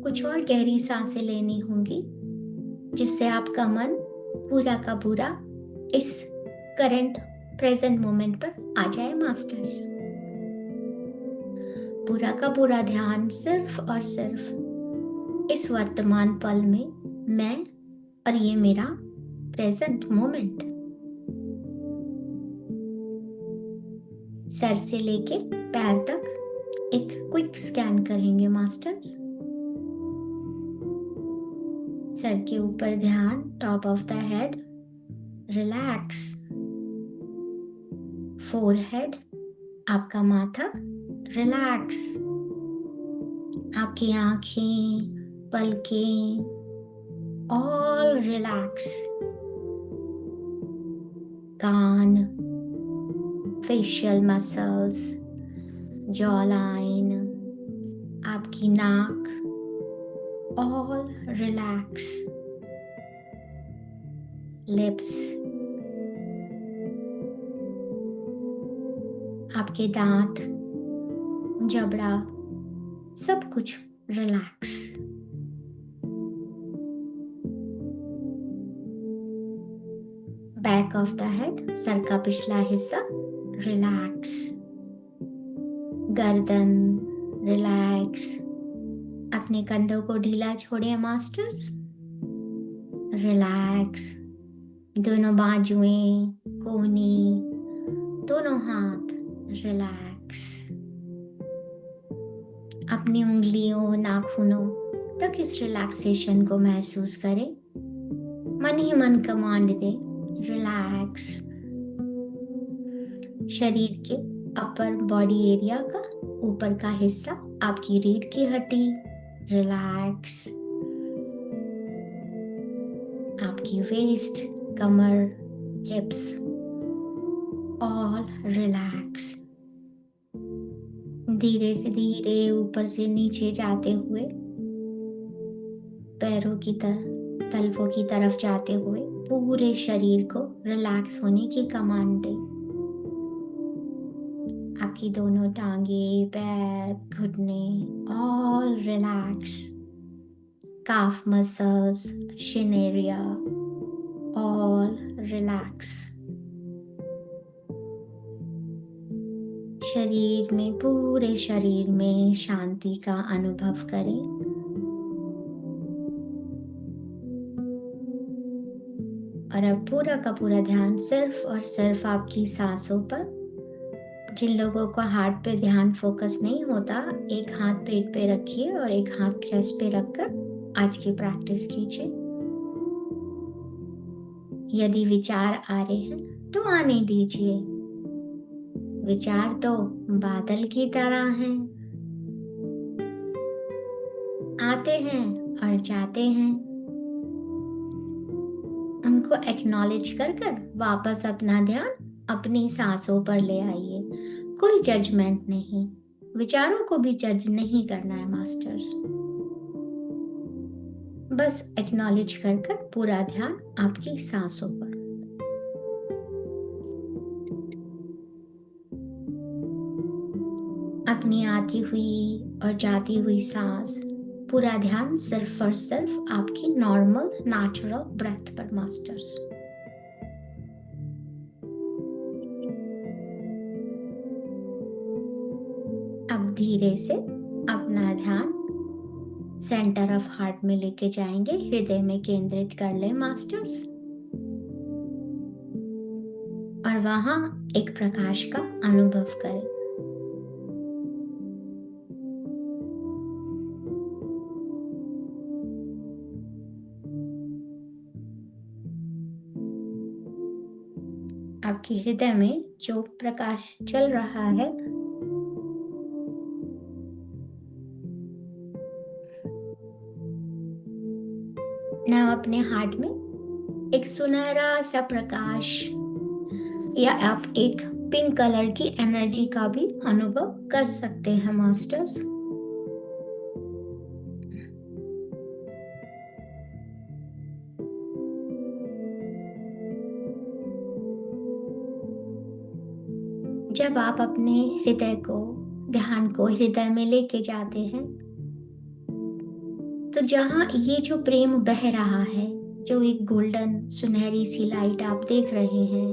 कुछ और गहरी सांसें लेनी होंगी जिससे आपका मन पूरा का पूरा इस करंट प्रेजेंट मोमेंट पर आ जाए मास्टर्स। पूरा का पूरा ध्यान सिर्फ और सिर्फ इस वर्तमान पल में मैं और ये मेरा प्रेजेंट मोमेंट। सर से लेके पैर तक एक क्विक स्कैन करेंगे मास्टर्स। सर के ऊपर ध्यान, top of the head, relax. Forehead, आपका माथा, रिलैक्स। आपकी आंखें, पलकें, ऑल रिलैक्स। कान, फेशियल मसल्स, जॉ लाइन, आपकी नाक, ऑल रिलैक्स। लिप्स, आपके दांत, जबड़ा, सब कुछ relax. Back of the head, sir का पिछला हिस्सा, रिलैक्स। गर्दन, रिलैक्स। अपने कंधों को ढीला छोड़िए मास्टर्स, रिलैक्स। दोनों बाजुएं, कोहनी, दोनों हाथ, रिलैक्स। अपनी उंगलियों, नाखूनों तक इस रिलैक्सेशन को महसूस करें। मन ही मन कमांड दे, रिलैक्स। शरीर के अपर बॉडी एरिया का ऊपर का हिस्सा, आपकी रीढ़ की हड्डी, रिलैक्स। आपकी वेस्ट, कमर, हिप्स, ऑल रिलैक्स। धीरे से धीरे ऊपर से नीचे जाते हुए पैरों की तलवों की तरफ जाते हुए पूरे शरीर को रिलैक्स होने की कमांड दे। आपकी दोनों टांगे, पैर, घुटने ऑल रिलैक्स। काफ muscles, Shin area all relax. शरीर में, पूरे शरीर में शांति का अनुभव करें। और अब पूरा का पूरा ध्यान सिर्फ और सिर्फ आपकी सांसों पर। जिन लोगों को हार्ट पे ध्यान फोकस नहीं होता, एक हाथ पेट पे रखिए और एक हाथ चेस्ट पे रखकर आज की प्रैक्टिस कीजिए। यदि विचार आ रहे हैं तो आने दीजिए। विचार तो बादल की तरह हैं, आते हैं और जाते हैं। उनको एक्नॉलेज कर कर वापस अपना ध्यान अपनी सांसों पर ले आइए। कोई जजमेंट नहीं, विचारों को भी जज नहीं करना है मास्टर्स। बस एक्नॉलेज कर कर पूरा ध्यान आपकी सांसों पर। अपनी आती हुई और जाती हुई सांस, पूरा ध्यान सिर्फ और सिर्फ आपकी नॉर्मल नेचुरल ब्रेथ पर मास्टर्स। अब धीरे से अपना ध्यान सेंटर ऑफ हार्ट में लेके जाएंगे, हृदय में केंद्रित कर ले मास्टर्स। और वहां एक प्रकाश का अनुभव करें। आपके हृदय में जो प्रकाश चल रहा है, ना अपने हार्ट में एक सुनहरा सा प्रकाश या आप एक पिंक कलर की एनर्जी का भी अनुभव कर सकते हैं मास्टर्स। जब आप अपने हृदय को, ध्यान को हृदय में लेके जाते हैं, तो जहां ये जो प्रेम बह रहा है, जो एक गोल्डन सुनहरी सी लाइट आप देख रहे हैं,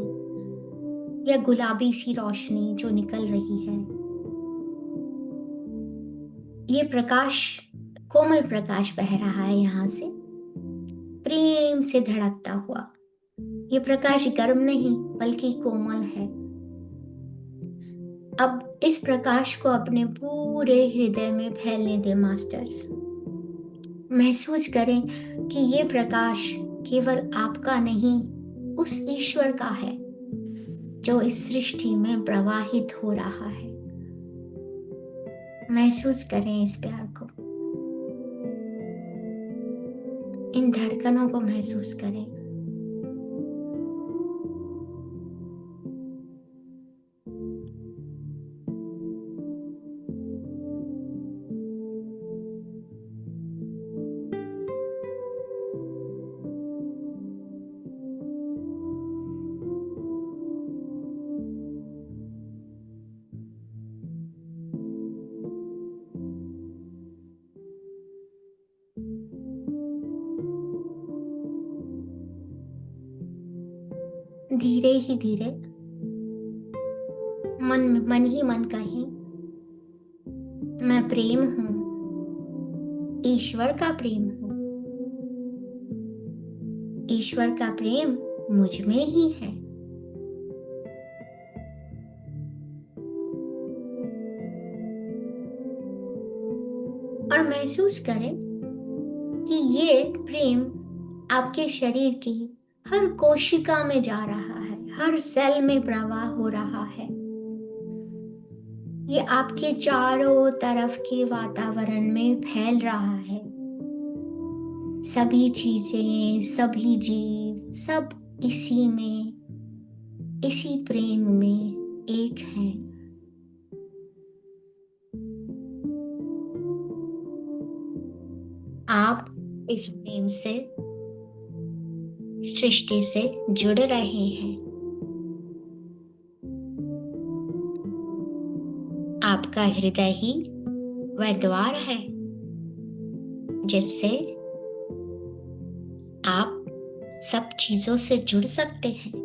या गुलाबी सी रोशनी जो निकल रही है, ये प्रकाश, कोमल प्रकाश बह रहा है यहां से, प्रेम से धड़कता हुआ। ये प्रकाश गर्म नहीं बल्कि कोमल है। अब इस प्रकाश को अपने पूरे हृदय में फैलने दे मास्टर्स। महसूस करें कि ये प्रकाश केवल आपका नहीं, उस ईश्वर का है जो इस सृष्टि में प्रवाहित हो रहा है। महसूस करें इस प्यार को, इन धड़कनों को महसूस करें। धीरे ही धीरे मन ही मन कहें, मैं प्रेम हूं, ईश्वर का प्रेम हूं, ईश्वर का प्रेम मुझ में ही है। और महसूस करें कि ये प्रेम आपके शरीर की हर कोशिका में जा रहा है, हर सेल में प्रवाह हो रहा है। ये आपके चारों तरफ के वातावरण में फैल रहा है। सभी चीजें, सभी जीव, सब इसी में इसी प्रेम में एक हैं। आप इस प्रेम से, सृष्टि से जुड़ रहे हैं। आपका हृदय ही वह द्वार है जिससे आप सब चीजों से जुड़ सकते हैं।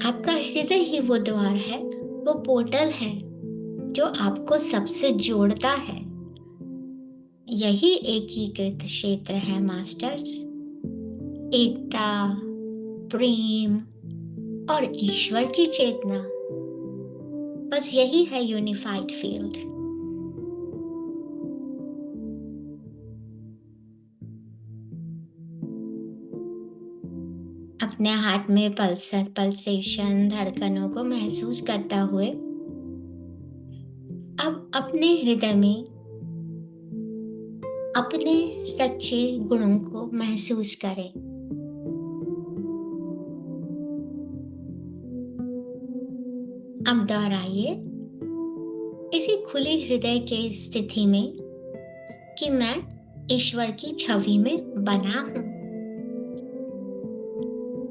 आपका हृदय ही वो द्वार है, वो पोर्टल है जो आपको सबसे जोड़ता है। यही एकीकृत क्षेत्र है मास्टर्स। एकता, प्रेम और ईश्वर की चेतना, बस यही है यूनिफाइड फील्ड। अपने हार्ट में पल्सेशन, धड़कनों को महसूस करता हुए अब अपने हृदय में अपने सच्चे गुणों को महसूस करें। अब दोहराइए इसी खुली हृदय के स्थिति में कि मैं ईश्वर की छवि में बना हूं।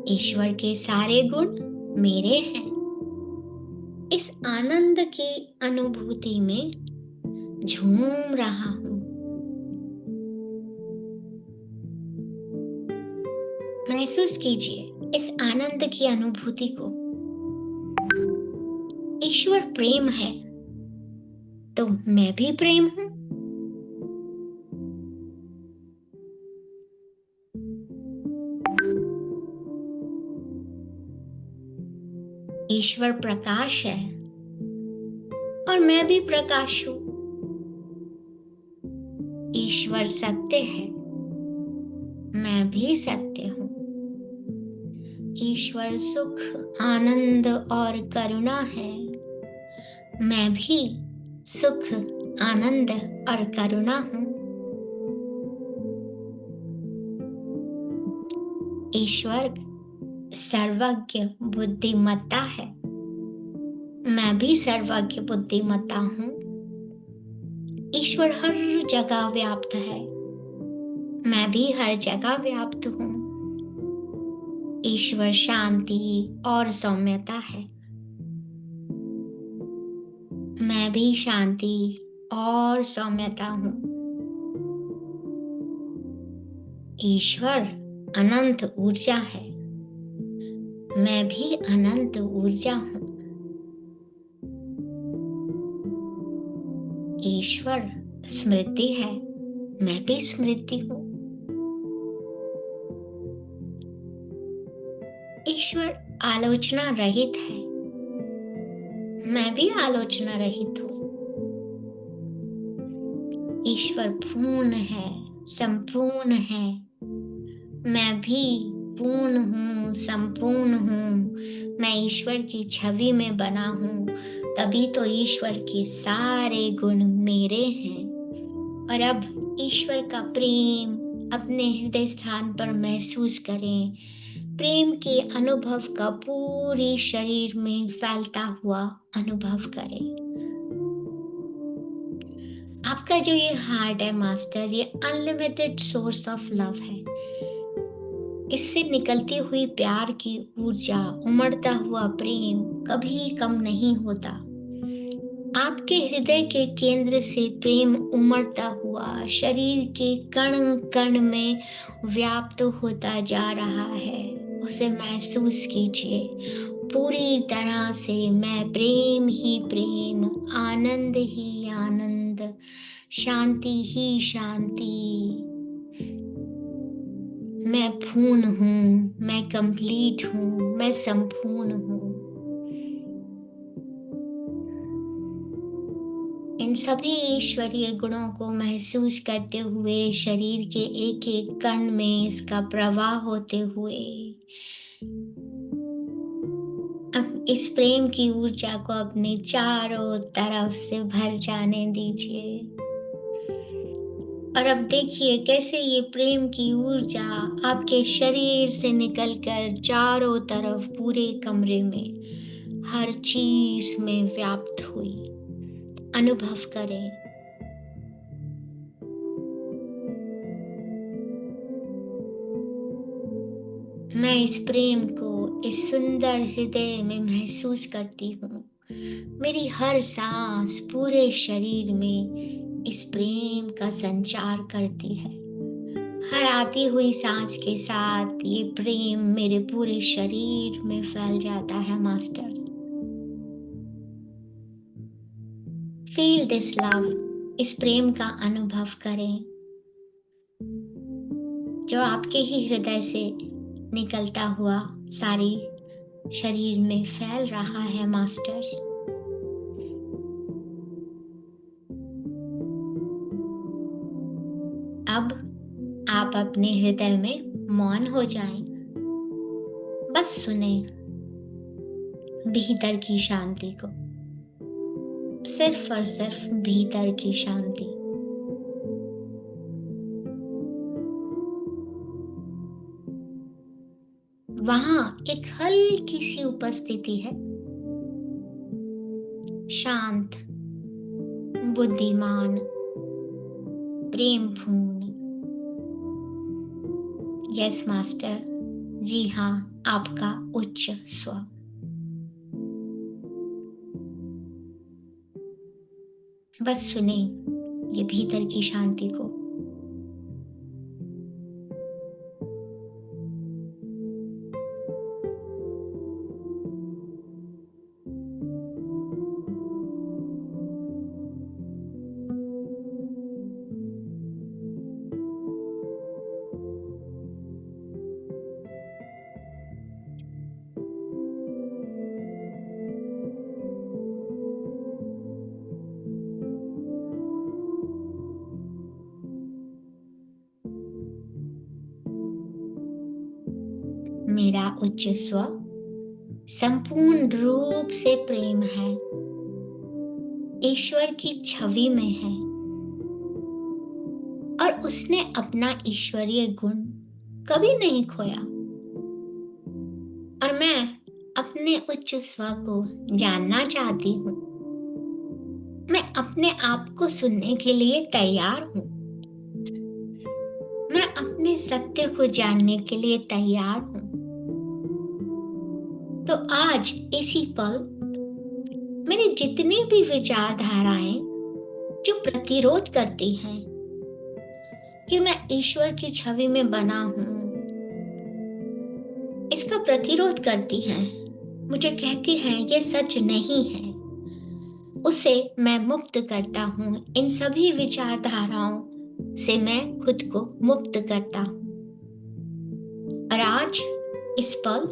ईश्वर के सारे गुण मेरे हैं। इस आनंद की अनुभूति में झूम रहा हूं। महसूस कीजिए इस आनंद की अनुभूति को। ईश्वर प्रेम है तो मैं भी प्रेम हूं। ईश्वर प्रकाश है और मैं भी प्रकाश हूं। ईश्वर सत्य है, मैं भी सत्य हूं। ईश्वर सुख, आनंद और करुणा है, मैं भी सुख, आनंद और करुणा हूं। ईश्वर सर्वज्ञ बुद्धिमत्ता है, मैं भी सर्वज्ञ बुद्धिमत्ता हूं। ईश्वर हर जगह व्याप्त है, मैं भी हर जगह व्याप्त हूं। ईश्वर शांति और सौम्यता है, मैं भी शांति और सौम्यता हूं। ईश्वर अनंत ऊर्जा है, मैं भी अनंत ऊर्जा हूं। ईश्वर स्मृति है, मैं भी स्मृति हूं। ईश्वर आलोचना रहित है, मैं भी आलोचना रहित हूं। ईश्वर पूर्ण है, संपूर्ण है, मैं भी पूर्ण हूं, संपूर्ण हूं। मैं ईश्वर की छवि में बना हूं, तभी तो ईश्वर के सारे गुण मेरे हैं। और अब ईश्वर का प्रेम अपने हृदय स्थान पर महसूस करें। प्रेम के अनुभव का पूरे शरीर में फैलता हुआ अनुभव करें। आपका जो ये हार्ट है मास्टर, ये अनलिमिटेड सोर्स ऑफ लव है। इससे निकलती हुई प्यार की ऊर्जा, उमड़ता हुआ प्रेम कभी कम नहीं होता। आपके हृदय के केंद्र से प्रेम उमड़ता हुआ शरीर के कण कण में व्याप्त होता जा रहा है। उसे महसूस कीजिए पूरी तरह से। मैं प्रेम ही प्रेम, आनंद ही आनंद, शांति ही शांति। मैं पूर्ण हूँ, मैं कंप्लीट हूँ, मैं संपूर्ण हूँ। इन सभी ईश्वरीय गुणों को महसूस करते हुए शरीर के एक एक कण में इसका प्रवाह होते हुए अब इस प्रेम की ऊर्जा को अपने चारों तरफ से भर जाने दीजिए। और अब देखिए कैसे ये प्रेम की ऊर्जा आपके शरीर से निकलकर चारों तरफ पूरे कमरे में हर चीज में व्याप्त हुई। अनुभव करें। मैं इस प्रेम को इस सुंदर हृदय में महसूस करती हूँ। मेरी हर सांस पूरे शरीर में इस प्रेम का संचार करती है। हर आती हुई सांस के साथ ये प्रेम मेरे पूरे शरीर में फैल जाता है मास्टर। Feel this love. इस प्रेम का अनुभव करें जो आपके ही हृदय से निकलता हुआ सारी शरीर में फैल रहा है मास्टर्स। अब आप अपने हृदय में मौन हो जाएं। बस सुने भीतर की शांति को, सिर्फ और सिर्फ भीतर की शांति। वहां एक हल्की सी उपस्थिति है, शांत, बुद्धिमान, प्रेमपूर्ण। यस मास्टर, जी हाँ, आपका उच्च स्व। बस सुने ये भीतर की शांति को। मेरा उच्च स्व संपूर्ण रूप से प्रेम है, ईश्वर की छवि में है और उसने अपना ईश्वरीय गुण कभी नहीं खोया। और मैं अपने उच्च स्व को जानना चाहती हूँ। मैं अपने आप को सुनने के लिए तैयार हूँ। मैं अपने सत्य को जानने के लिए तैयार हूँ। तो आज इसी पल मेरी जितनी भी विचारधाराएं जो प्रतिरोध करती हैं कि मैं ईश्वर की छवि में बना हूं, इसका प्रतिरोध करती हैं, मुझे कहती हैं ये सच नहीं है, उसे मैं मुक्त करता हूं। इन सभी विचारधाराओं से मैं खुद को मुक्त करता हूं। और आज इस पल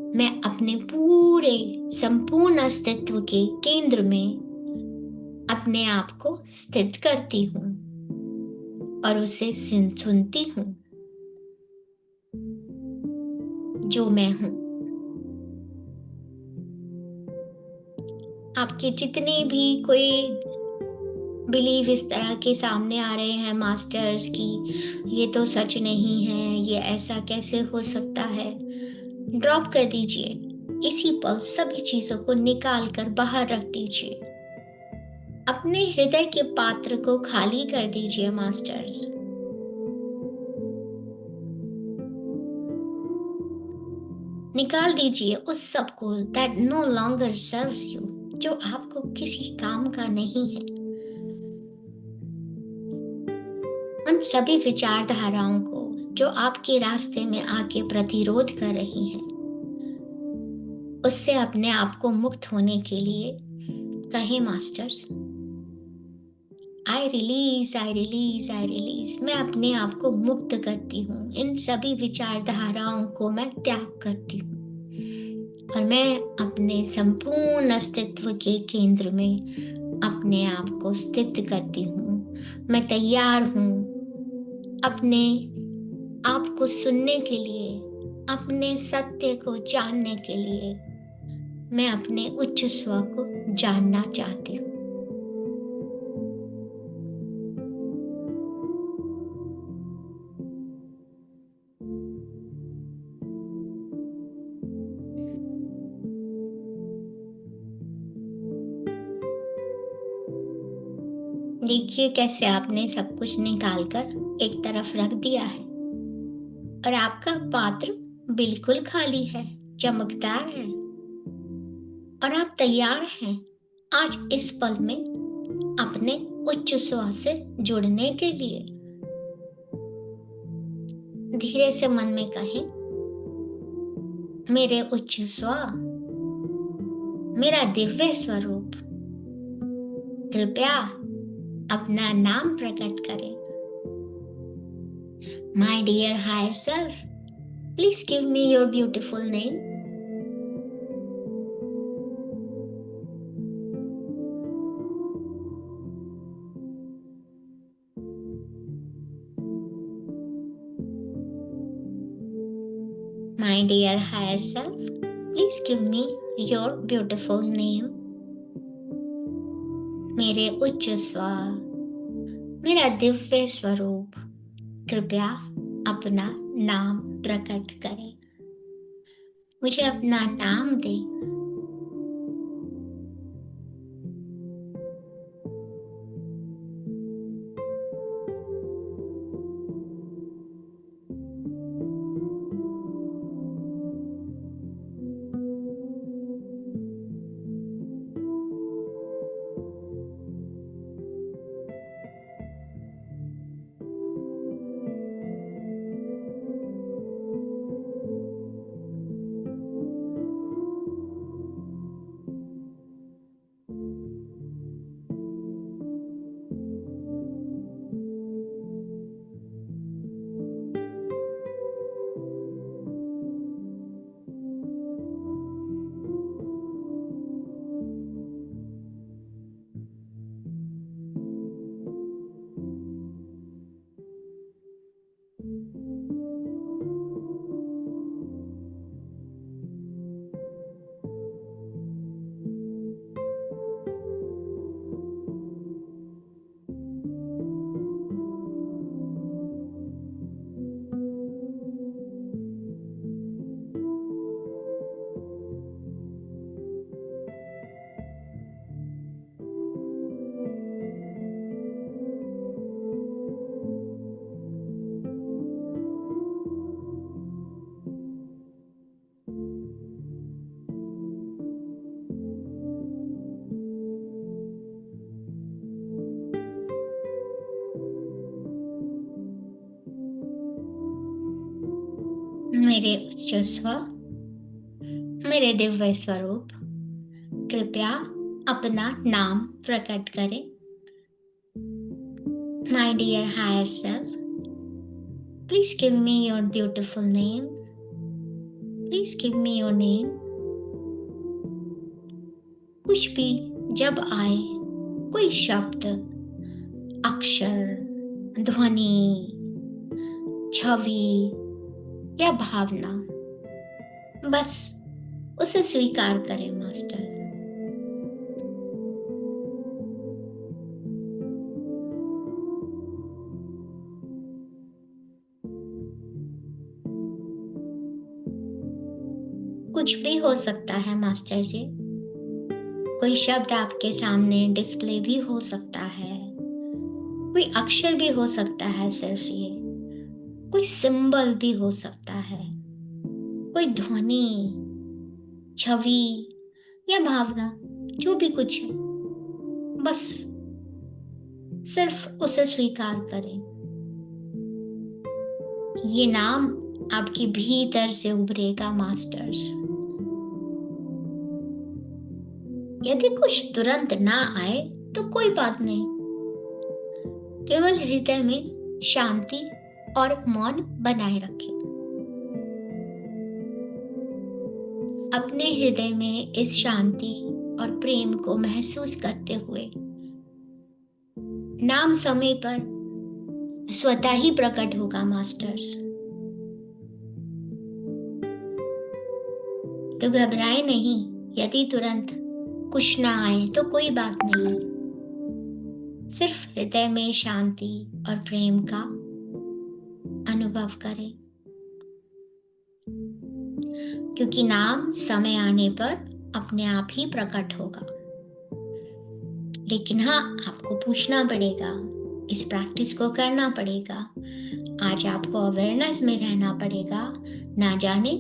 मैं अपने पूरे संपूर्ण अस्तित्व के केंद्र में अपने आप को स्थित करती हूँ और उसे सुनती हूँ जो मैं हूँ। आपके जितने भी कोई बिलीव इस तरह के सामने आ रहे हैं मास्टर्स की ये तो सच नहीं है, ये ऐसा कैसे हो सकता है, ड्रॉप कर दीजिए। इसी पल सभी चीजों को निकाल कर बाहर रख दीजिए। अपने हृदय के पात्र को खाली कर दीजिए मास्टर्स। निकाल दीजिए उस सब को that no longer serves you, जो आपको किसी काम का नहीं है। उन सभी विचारधाराओं को जो आपके रास्ते में आके प्रतिरोध कर रही हैं, उससे अपने आप को मुक्त होने के लिए कहें masters, I release, I release, I release. मैं अपने आप को मुक्त करती हूँ। इन सभी विचारधाराओं को मैं त्याग करती हूँ और मैं अपने संपूर्ण अस्तित्व के केंद्र में अपने आप को स्थित करती हूँ। मैं तैयार हूँ अपने आप को सुनने के लिए, अपने सत्य को जानने के लिए। मैं अपने उच्च स्व को जानना चाहती हूँ। देखिए कैसे आपने सब कुछ निकाल कर एक तरफ रख दिया है और आपका पात्र बिल्कुल खाली है, चमकदार है और आप तैयार हैं आज इस पल में अपने उच्च स्व से जुड़ने के लिए। धीरे से मन में कहें, मेरे उच्च स्व, मेरा दिव्य स्वरूप, कृपया अपना नाम प्रकट करें। My dear higher self, please give me your beautiful name. My dear higher self, please give me your beautiful name. मेरे उच्च स्व, मेरा दिव्य स्वरूप, कृपया अपना नाम प्रकट करें। मुझे अपना नाम दें। मेरे उच्च स्व, मेरे दिव्य स्वरूप, कृपया अपना नाम प्रकट करें। My dear higher self, please give me your beautiful name. Please give me your name. कुछ भी जब आए, कोई शब्द, अक्षर, ध्वनि, छवि या भावना, बस उसे स्वीकार करें मास्टर। कुछ भी हो सकता है मास्टर जी। कोई शब्द आपके सामने डिस्प्ले भी हो सकता है, कोई अक्षर भी हो सकता है, सिर्फ ये कोई सिंबल भी हो सकता है, कोई ध्वनि, छवि या भावना, जो भी कुछ है, बस सिर्फ उसे स्वीकार करें। ये नाम आपके भीतर से उभरेगा मास्टर्स। यदि कुछ तुरंत ना आए तो कोई बात नहीं, केवल हृदय में शांति और मौन बनाए रखें। अपने हृदय में इस शांति और प्रेम को महसूस करते हुए नाम समय पर स्वतः ही प्रकट होगा मास्टर्स। तो घबराए नहीं, यदि तुरंत कुछ ना आए तो कोई बात नहीं, सिर्फ हृदय में शांति और प्रेम का अनुभव करें, क्योंकि नाम समय आने पर अपने आप ही प्रकट होगा। लेकिन हाँ, आपको पूछना पड़ेगा, इस प्रैक्टिस को करना पड़ेगा। आज आपको अवेयरनेस में रहना पड़ेगा, ना जाने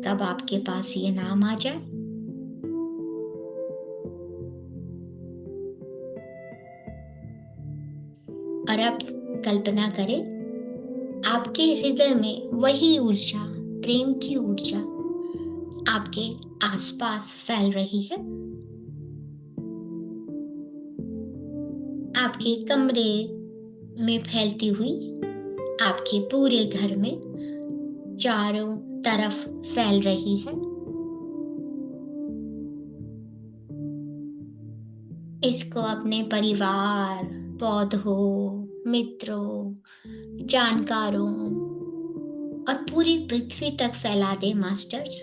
कब आपके पास ये नाम आ जाए। और अब कल्पना करें, आपके हृदय में वही ऊर्जा, प्रेम की ऊर्जा आपके आसपास फैल रही है। आपके कमरे में फैलती हुई, आपके पूरे घर में चारों तरफ फैल रही है। इसको अपने परिवार, पौधों, मित्रों, जानकारों और पूरी पृथ्वी तक फैला दे मास्टर्स।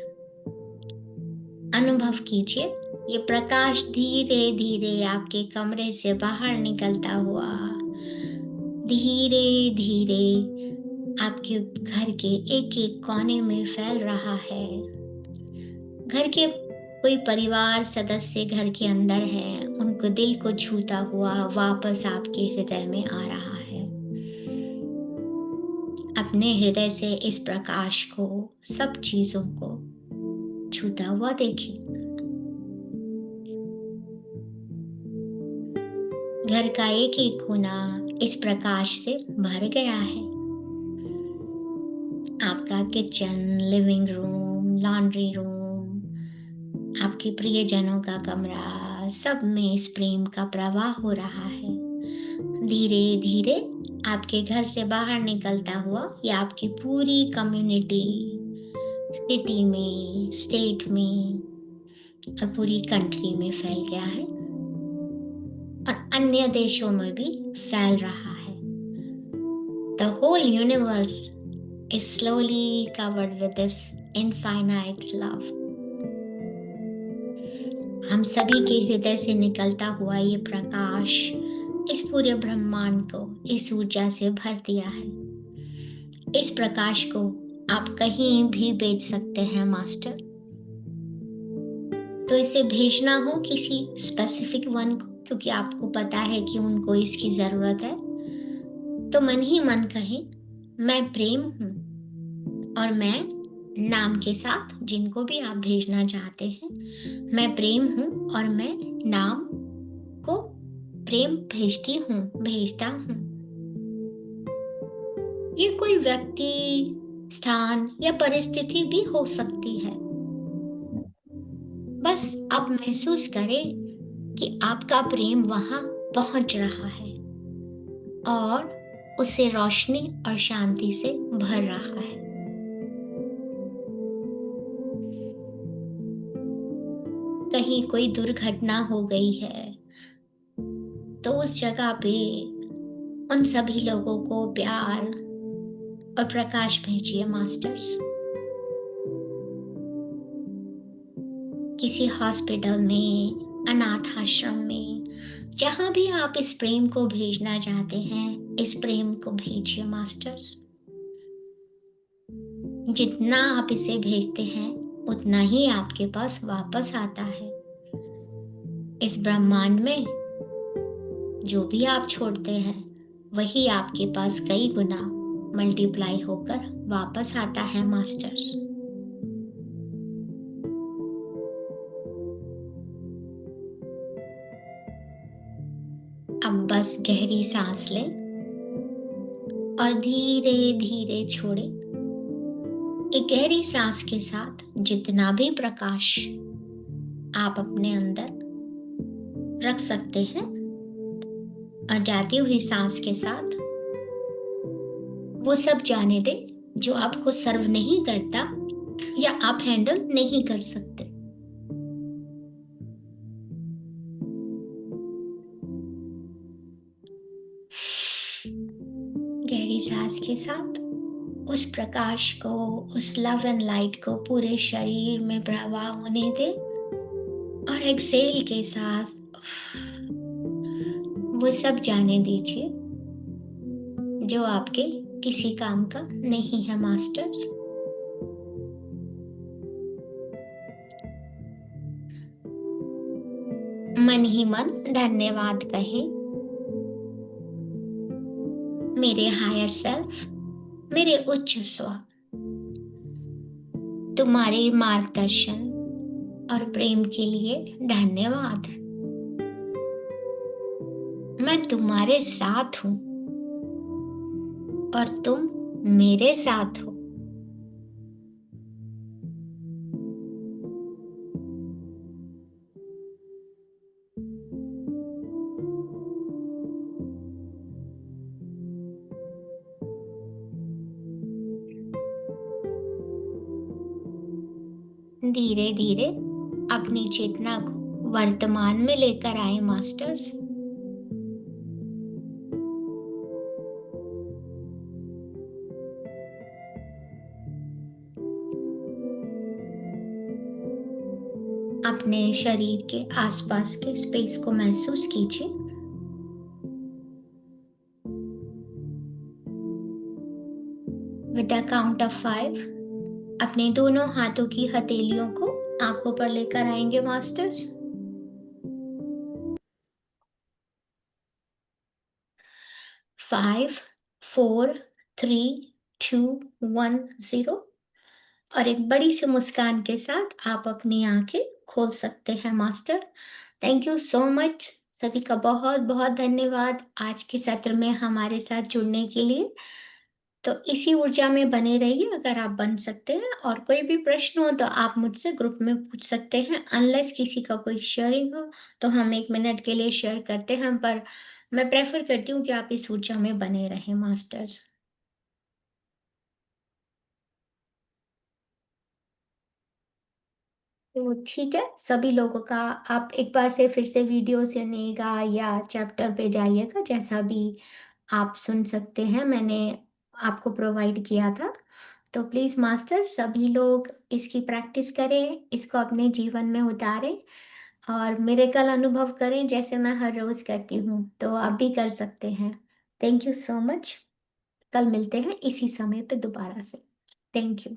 अनुभव कीजिए, ये प्रकाश धीरे धीरे आपके कमरे से बाहर निकलता हुआ धीरे धीरे आपके घर के एक एक कोने में फैल रहा है। घर के कोई परिवार सदस्य घर के अंदर है, उनको दिल को छूता हुआ वापस आपके हृदय में आ रहा है। अपने हृदय से इस प्रकाश को, सब चीजों को छूता हुआ देखिए। घर का एक एक कोना इस प्रकाश से भर गया है। आपका kitchen, living room, laundry room, आपके प्रियजनों का कमरा, सब में इस प्रेम का प्रवाह हो रहा है। धीरे धीरे आपके घर से बाहर निकलता हुआ ये आपकी पूरी कम्युनिटी, सिटी में, स्टेट में और पूरी कंट्री में फैल गया है और अन्य देशों में भी फैल रहा है। The whole universe is slowly covered with this infinite love. हम सभी के हृदय से निकलता हुआ ये प्रकाश इस पूरे ब्रह्मांड को इस ऊर्जा से भर दिया है। इस प्रकाश को आप कहीं भी भेज सकते हैं मास्टर। तो इसे भेजना हो किसी स्पेसिफिक वन को, क्योंकि आपको पता है कि उनको इसकी जरूरत है, तो मन ही मन कहें, मैं प्रेम हूं। और मैं नाम के साथ जिनको भी आप भेजना चाहते हैं, मैं प्रेम हूं और मैं नाम को प्रेम भेजती हूं, भेजता हूं। ये कोई व्यक्ति, स्थान या परिस्थिति भी हो सकती है। बस आप महसूस करें कि आपका प्रेम वहां पहुंच रहा है और उसे रोशनी और शांति से भर रहा है। कहीं कोई दुर्घटना हो गई है तो उस जगह पे उन सभी लोगों को प्यार और प्रकाश भेजिए मास्टर्स। किसी हॉस्पिटल में, अनाथ आश्रम में, जहां भी आप इस प्रेम को भेजना चाहते हैं, इस प्रेम को भेजिए मास्टर्स। जितना आप इसे भेजते हैं उतना ही आपके पास वापस आता है। इस ब्रह्मांड में जो भी आप छोड़ते हैं वही आपके पास कई गुना मल्टीप्लाई होकर वापस आता है मास्टर्स। अब बस गहरी सांस लें और धीरे धीरे छोड़ें। एक गहरी सांस के साथ जितना भी प्रकाश आप अपने अंदर रख सकते हैं और जाती हुई सांस के साथ वो सब जाने दें जो आपको सर्व नहीं करता या आप हैंडल नहीं कर सकते। गहरी सांस के साथ उस प्रकाश को, उस लव एंड लाइट को पूरे शरीर में प्रवाह होने दें और एक्सेल के साथ वो सब जाने दीजिए जो आपके किसी काम का नहीं है मास्टर। मन ही मन धन्यवाद कहें। मेरे हायर सेल्फ, मेरे उच्च स्व, तुम्हारे मार्गदर्शन और प्रेम के लिए धन्यवाद। मैं तुम्हारे साथ हूं और तुम मेरे साथ हो। धीरे धीरे अपनी चेतना को वर्तमान में लेकर आए मास्टर्स। अपने शरीर के आसपास के स्पेस को महसूस कीजिए। विद द काउंट ऑफ 5 अपने दोनों हाथों की हथेलियों को आंखों पर लेकर आएंगे मास्टर्स। 5, 4, 3, 2, 1, 0 और एक बड़ी सी मुस्कान के साथ आप अपनी आंखें खोल सकते हैं master. Thank you so much. सभी का बहुत बहुत धन्यवाद आज के सत्र में हमारे साथ जुड़ने के लिए। तो इसी ऊर्जा में बने रहिए अगर आप बन सकते हैं, और कोई भी प्रश्न हो तो आप मुझसे ग्रुप में पूछ सकते हैं। अनलेस किसी का कोई शेयरिंग हो तो हम 1 मिनट के लिए शेयर करते हैं, पर मैं प्रेफर करती हूँ कि आप इस ऊर्जा में बने रहें मास्टर्स। तो ठीक है, सभी लोगों का आप एक बार से फिर से वीडियो सुनिएगा या चैप्टर पे जाइएगा, जैसा भी आप सुन सकते हैं, मैंने आपको प्रोवाइड किया था। तो प्लीज मास्टर सभी लोग इसकी प्रैक्टिस करें, इसको अपने जीवन में उतारें और मिरेकल अनुभव करें जैसे मैं हर रोज करती हूँ। तो आप भी कर सकते हैं। Thank you so much. कल मिलते हैं इसी समय पे दोबारा से। Thank you.